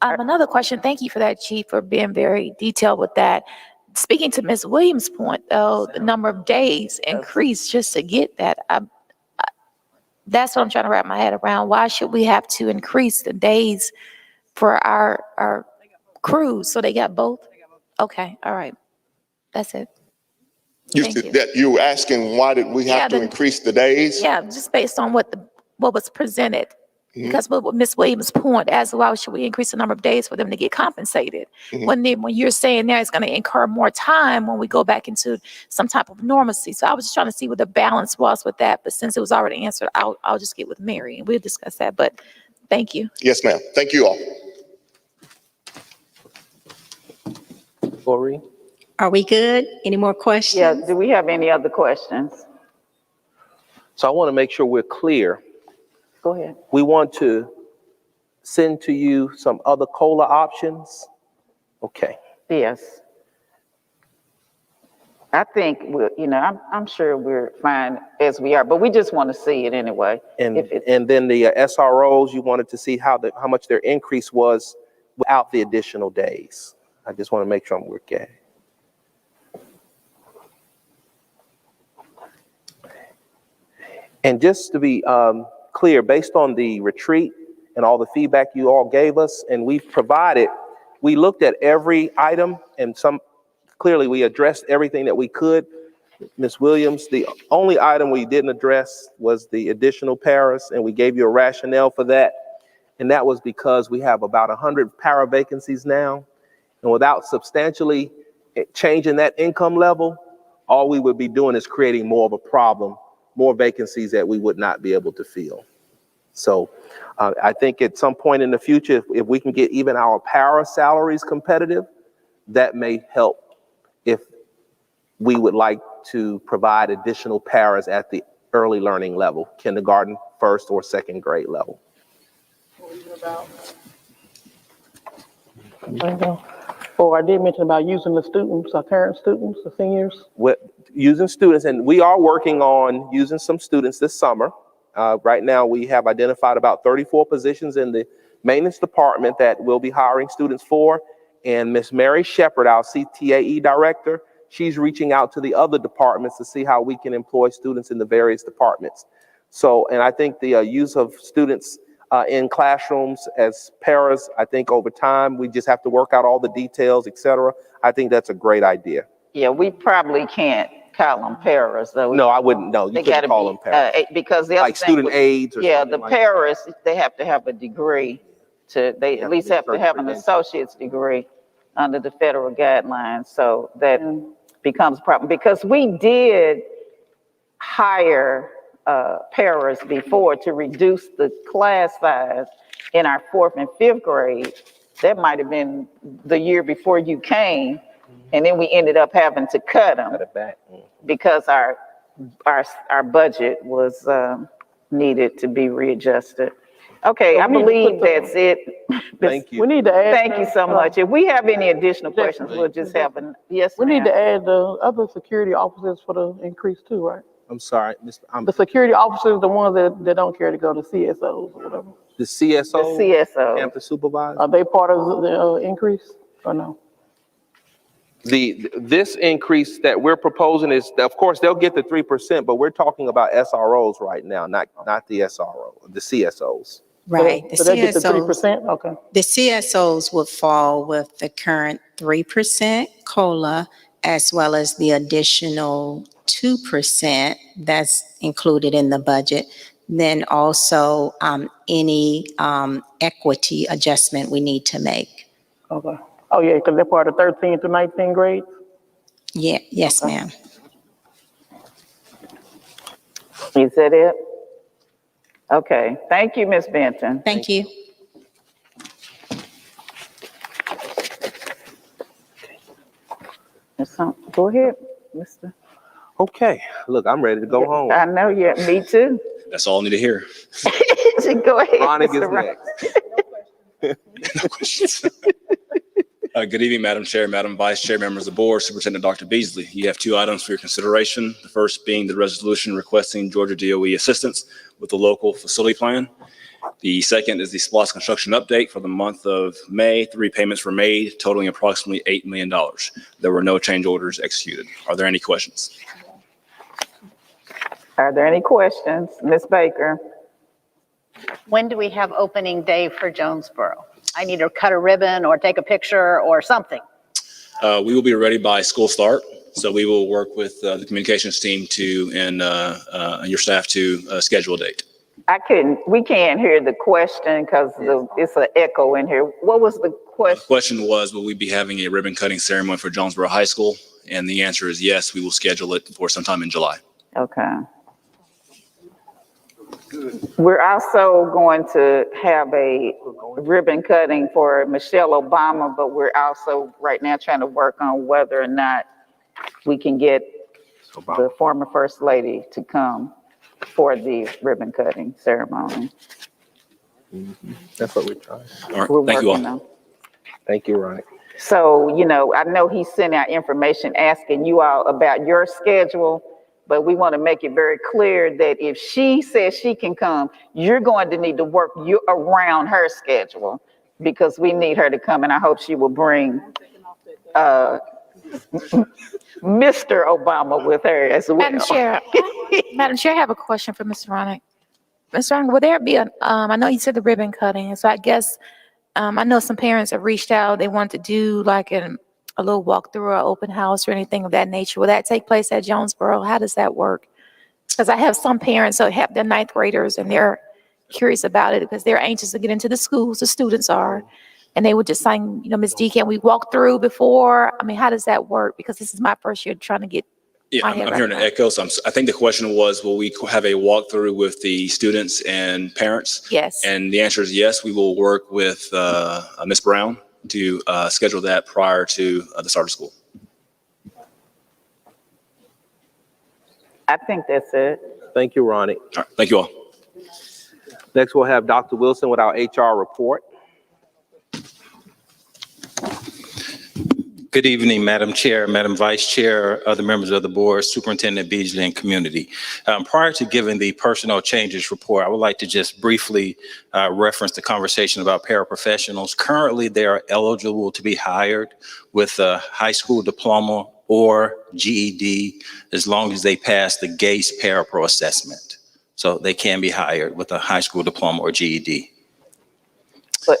Another question, thank you for that, Chief, for being very detailed with that. Speaking to Ms. Williams' point, though, the number of days increased just to get that. That's what I'm trying to wrap my head around. Why should we have to increase the days for our crews? So they got both? Okay, all right. That's it. You were asking why did we have to increase the days? Yeah, just based on what was presented. Because what Ms. Williams' point as why should we increase the number of days for them to get compensated? When you're saying there it's going to incur more time when we go back into some type of normalcy. So I was just trying to see what the balance was with that. But since it was already answered, I'll just get with Mary and we'll discuss that. But thank you. Yes, ma'am. Thank you all. Lori? Are we good? Any more questions? Yeah, do we have any other questions? So I want to make sure we're clear. Go ahead. We want to send to you some other COLA options. Okay. Yes. I think I'm sure we're fine as we are, but we just want to see it anyway. And then the SROs, you wanted to see how much their increase was without the additional days. I just want to make sure we're okay. And just to be clear, based on the retreat and all the feedback you all gave us, and we've provided, we looked at every item, and clearly we addressed everything that we could. Ms. Williams, the only item we didn't address was the additional paras, and we gave you a rationale for that. And that was because we have about 100 para vacancies now, and without substantially changing that income level, all we would be doing is creating more of a problem, more vacancies that we would not be able to fill. So I think at some point in the future, if we can get even our para salaries competitive, that may help if we would like to provide additional paras at the early learning level, kindergarten, first or second grade level. Oh, I did mention about using the students, our current students, the seniors. Using students, and we are working on using some students this summer. Right now, we have identified about 34 positions in the maintenance department that we'll be hiring students for. And Miss Mary Shepard, our CTAE director, she's reaching out to the other departments to see how we can employ students in the various departments. So, and I think the use of students in classrooms as paras, I think over time, we just have to work out all the details, et cetera. I think that's a great idea. Yeah, we probably can't call them paras, though. No, I wouldn't. No, you couldn't call them paras. Because the other Like student aides or yeah, something the like paras, they have to have a degree they at least have to have an associate's degree under the federal guidelines. So that becomes a problem because we did hire paras before to reduce the class size in our 4th and 5th grade. That might have been the year before you came, and then we ended up having to cut them because our budget was needed to be readjusted. Okay, So I we need to believe put the- that's it. Thank you. We need to add. Thank you so much. If we have any additional questions, we'll just have yes, We need ma'am. to add the other security officers for the increase too, right? I'm sorry, The security officers, the ones that don't care to go to CSOs or whatever. the CSO, The CSO. campus supervisor. Are they part of the increase or no? This increase that we're proposing is, of course, they'll get the 3%, but we're talking about SROs right now, not the SRO, the CSOs. Right. So they get the 3%? Okay. The CSOs would fall with the current 3% COLA as well as the additional 2% that's included in the budget. Then also any equity adjustment we need to make. Okay. Oh, yeah, because they're part of 13 to 19 grades? Yeah, yes, ma'am. Is that it? Okay, thank you, Ms. Benton. Thank you. Go ahead, Mr. Okay, look, I'm ready to go home. I know, yeah, me too. That's all I need to hear. Go ahead, Ronnie Mr. is Ron- next. No questions. Good evening, Madam Chair, Madam Vice Chair, members of the board, Superintendent Dr. Beasley. You have 2 items for your consideration. The first being the resolution requesting Georgia DOE assistance with the local facility plan. The second is the SPLOST construction update for the month of May. 3 payments were made, totaling approximately $8 million. There were no change orders executed. Are there any questions? Are there any questions? Ms. Baker? When do we have opening day for Jonesboro? I need to cut a ribbon or take a picture or something. We will be ready by school start. So we will work with the communications team and your staff to schedule a date. We can't hear the question because it's an echo in here. What was the The question? question was, will we be having a ribbon cutting ceremony for Jonesboro High School? And the answer is yes, we will schedule it for sometime in July. Okay. We're also going to have a ribbon cutting for Michelle Obama, but we're also right now trying to work on whether or not we can get the former First Lady to come for the ribbon cutting ceremony. That's what we're trying. All right, We're thank you working all. on. Thank you, Ronnie. So, I know he sent out information asking you all about your schedule, but we want to make it very clear that if she says she can come, you're going to need to work around her schedule because we need her to come, and I hope she will bring Mr. Obama with her as well. Madam Chair, I have a question for Ms. Ronick. Ms. Ronick, will there be I know you said the ribbon cutting, so I guess, I know some parents have reached out, they want to do like a little walkthrough or open house or anything of that nature. Will that take place at Jonesboro? How does that work? Because I have some parents that have their ninth graders and they're curious about it because they're anxious to get into the schools, the students are. And they were just saying, Ms. D, can we walk through before? I mean, how does that work? Because this is my first year trying to get Yeah, my I'm head hearing an around. echo. So I think the question was, will we have a walkthrough with the students and parents? Yes. And the answer is yes. We will work with Ms. Brown to schedule that prior to the start of school. I think that's it. Thank you, Ronnie. All right, thank you all. Next, we'll have Dr. Wilson with our HR report. Good evening, Madam Chair, Madam Vice Chair, other members of the board, Superintendent Beasley, and community. Prior to giving the personnel changes report, I would like to just briefly reference the conversation about paraprofessionals. Currently, they are eligible to be hired with a high school diploma or GED as long as they pass the GACE Parapro assessment. So they can be hired with a high school diploma or GED.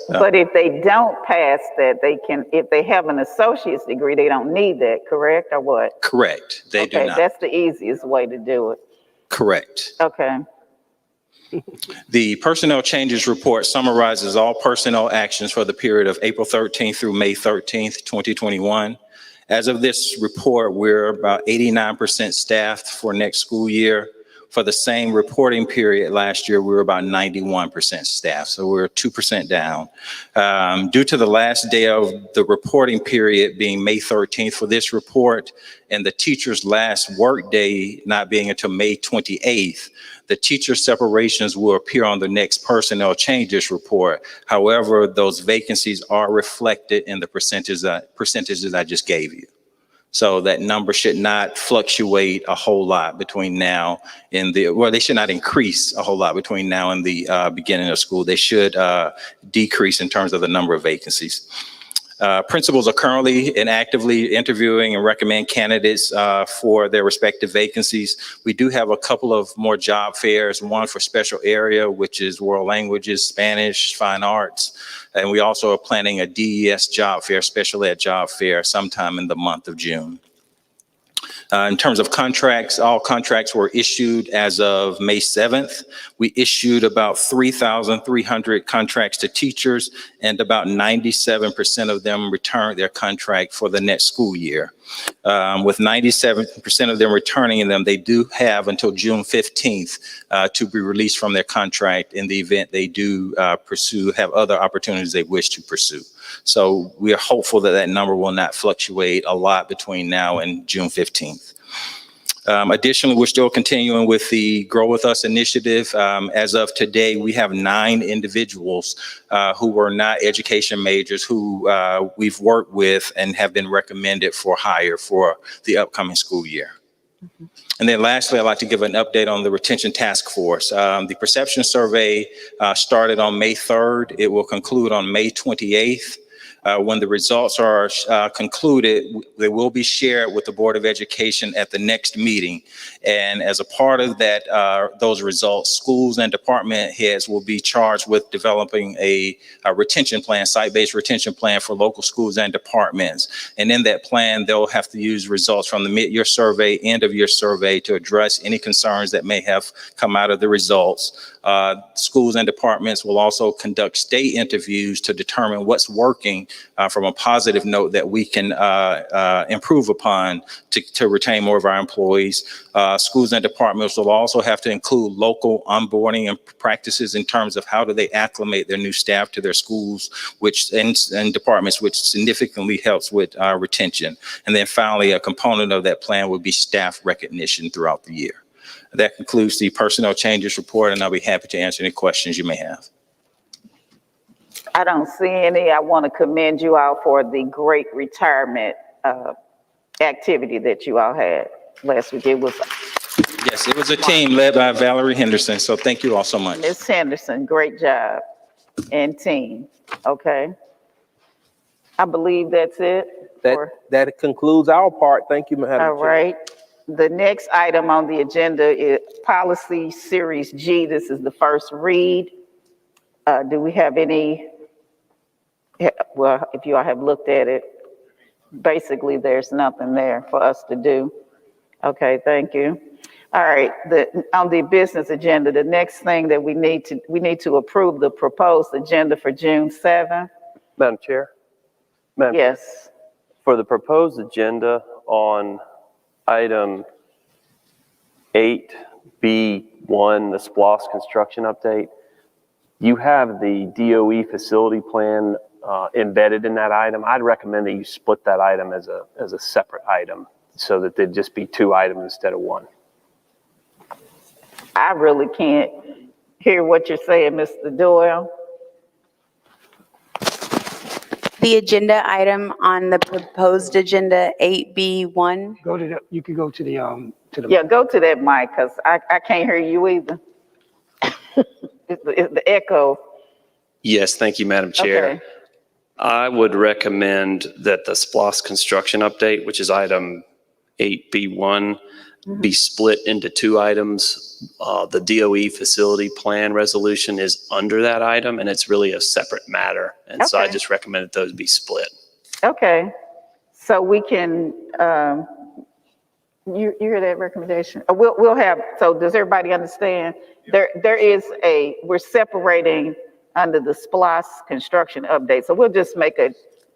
But if they don't pass that, they can, if they have an associate's degree, they don't need that, correct, or what? Correct. They do Okay, not. that's the easiest way to do it. Correct. Okay. The personnel changes report summarizes all personnel actions for the period of April 13th through May 13th, 2021. As of this report, we're about 89% staffed for next school year. For the same reporting period last year, we were about 91% staffed, so we're 2% down. Due to the last day of the reporting period being May 13th for this report, and the teacher's last work day not being until May 28th, the teacher separations will appear on the next personnel changes report. However, those vacancies are reflected in the percentages I just gave you. So that number should not fluctuate a whole lot between now and they should not increase a whole lot between now and the beginning of school. They should decrease in terms of the number of vacancies. Principals are currently and actively interviewing and recommend candidates for their respective vacancies. We do have a couple of more job fairs, one for special area, which is world languages, Spanish, fine arts. And we also are planning a DES job fair, special ed job fair sometime in the month of June. In terms of contracts, all contracts were issued as of May 7th. We issued about 3,300 contracts to teachers, and about 97% of them returned their contract for the next school year. With 97% of them returning them, they do have until June 15th to be released from their contract in the event they do have other opportunities they wish to pursue. So we are hopeful that that number will not fluctuate a lot between now and June 15th. Additionally, we're still continuing with the Grow With Us initiative. As of today, we have 9 individuals who were not education majors who we've worked with and have been recommended for hire for the upcoming school year. And then lastly, I'd like to give an update on the retention task force. The perception survey started on May 3rd. It will conclude on May 28th. When the results are concluded, they will be shared with the Board of Education at the next meeting. And as a part of that, those results, schools and department heads will be charged with developing a retention plan, site-based retention plan for local schools and departments. And in that plan, they'll have to use results from the mid-year survey, end of year survey to address any concerns that may have come out of the results. Schools and departments will also conduct state interviews to determine what's working from a positive note that we can improve upon to retain more of our employees. Schools and departments will also have to include local onboarding and practices in terms of how do they acclimate their new staff to their schools, and departments, which significantly helps with retention. And then finally, a component of that plan will be staff recognition throughout the year. That concludes the personnel changes report, and I'll be happy to answer any questions you may have. I don't see any. I want to commend you all for the great retirement activity that you all had last week. It was. Yes, it was a team led by Valerie Henderson, so thank you all so much. Ms. Henderson, great job, and team, okay? I believe that's it. That concludes our part. Thank you, Madam All Chair. right. The next item on the agenda is Policy Series G. This is the first read. Do we have any, well, if you all have looked at it, basically there's nothing there for us to do. Okay, thank you. All right, on the business agenda, the next thing that we need to approve the proposed agenda for June 7th. Madam Chair? Yes. For the proposed agenda on item 8B1, the SPLOST construction update, you have the DOE facility plan embedded in that item. I'd recommend that you split that item as a separate item so that there'd just be two items instead of one. I really can't hear what you're saying, Mr. Doyle. The agenda item on the proposed agenda 8B1. You could go to the Yeah, go to that mic, because I can't hear you either. It's the echo. Yes, thank you, Madam Chair. Okay. I would recommend that the SPLOST construction update, which is item 8B1, be split into two items. The DOE facility plan resolution is under that item, and it's really a separate matter. And so I just recommend that those be split. Okay, so we can, you hear that recommendation? We'll have, so does everybody understand? We're separating under the SPLOST construction update. So we'll just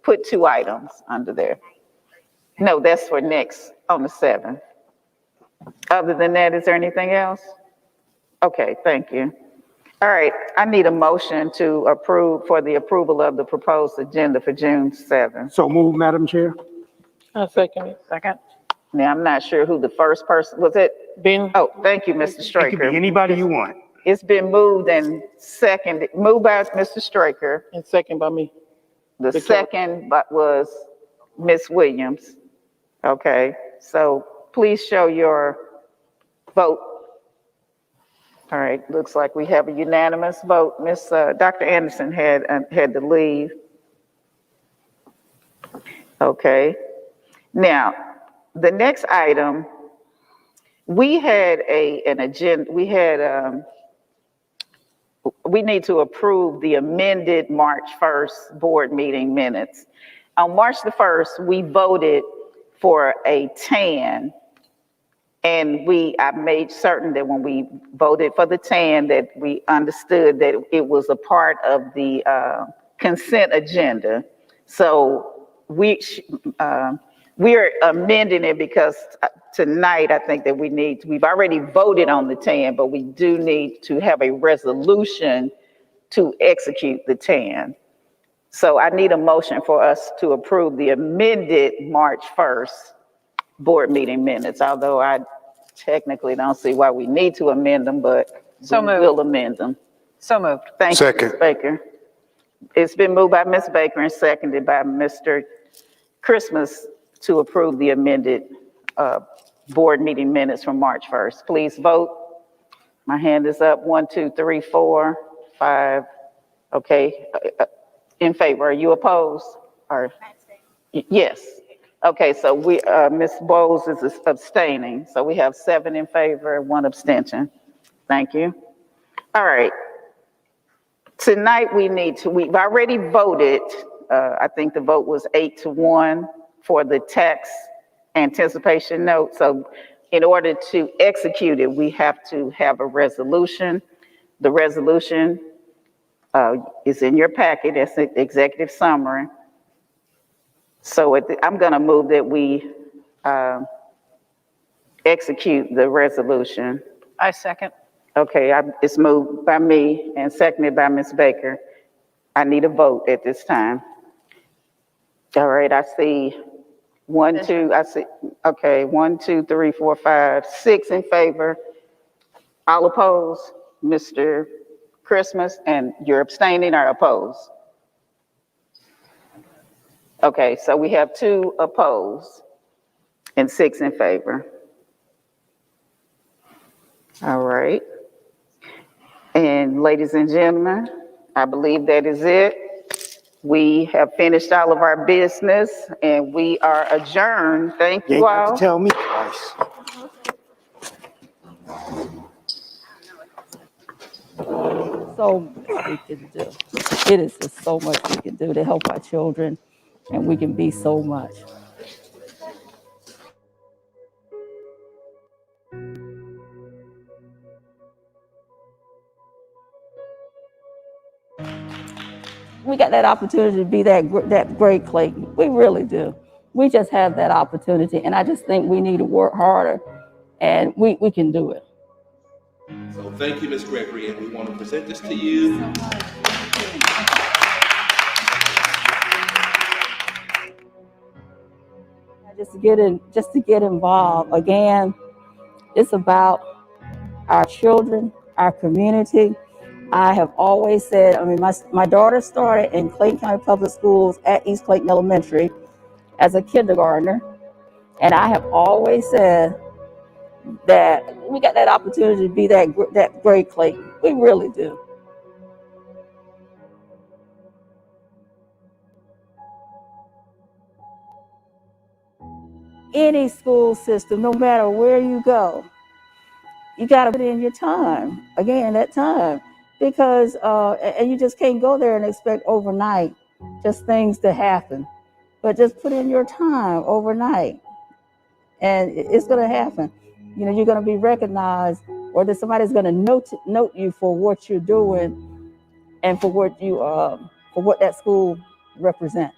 put two items under there. No, that's for next on the 7th. Other than that, is there anything else? Okay, thank you. All right, I need a motion to approve for the approval of the proposed agenda for June 7th. So move, Madam Chair. I second it. Second. Now, I'm not sure who the first person, was it? Ben. Oh, thank you, Mr. Straker. It could be anybody you want. It's been moved and seconded, moved by Mr. Straker. And second by me. The second was Ms. Williams. Okay, so please show your vote. All right, looks like we have a unanimous vote. Dr. Anderson had to leave. Okay, now the next item, we had an agenda. We need to approve the amended March 1st board meeting minutes. On March the 1st, we voted for a TAN. And I made certain that when we voted for the TAN, that we understood that it was a part of the consent agenda. So we're amending it because tonight I think that we've already voted on the TAN, but we do need to have a resolution to execute the TAN. So I need a motion for us to approve the amended March 1st board meeting minutes, although I technically don't see why we need to amend them, but we'll amend them. So moved. Thank you, Ms. Baker. It's been moved by Ms. Baker and seconded by Mr. Christmas to approve the amended board meeting minutes from March 1st. Please vote. My hand is up. 1, 2, 3, 4, 5. Okay. In favor. Are you opposed? Or yes. Okay, so Ms. Bowles is abstaining. So we have 7 in favor, 1 abstention. Thank you. All right. Tonight we've already voted, I think the vote was 8-1 for the tax anticipation note. So in order to execute it, we have to have a resolution. The resolution is in your packet. That's the executive summary. So I'm going to move that we execute the resolution. I second. Okay, it's moved by me and seconded by Ms. Baker. I need a vote at this time. All right, I see 1, 2, okay, 1, 2, 3, 4, 5, 6 in favor. All opposed, Mr. Christmas, and you're abstaining or opposed? Okay, so we have 2 opposed and 6 in favor. All right. And ladies and gentlemen, I believe that is it. We have finished all of our business and we are adjourned. Thank You you ain't got to all. tell me twice. So much we can do. It is just so much we can do to help our children, and we can be so much. We got that opportunity to be that great, Clayton. We really do. We just have that opportunity, and I just think we need to work harder, and we can do it. So thank you, Ms. Gregory, and we want to present this to you. Just to get involved. Again, it's about our children, our community. I have always said, I mean, my daughter started in Clayton County Public Schools at East Clayton Elementary as a kindergartner. And I have always said that we got that opportunity to be that great Clayton. We really do. Any school system, no matter where you go, you got to put in your time. Again, that time. Because, and you just can't go there and expect overnight just things to happen. But just put in your time overnight and it's going to happen. You know, you're going to be recognized, or that somebody's going to note you for what you're doing and for what that school represents.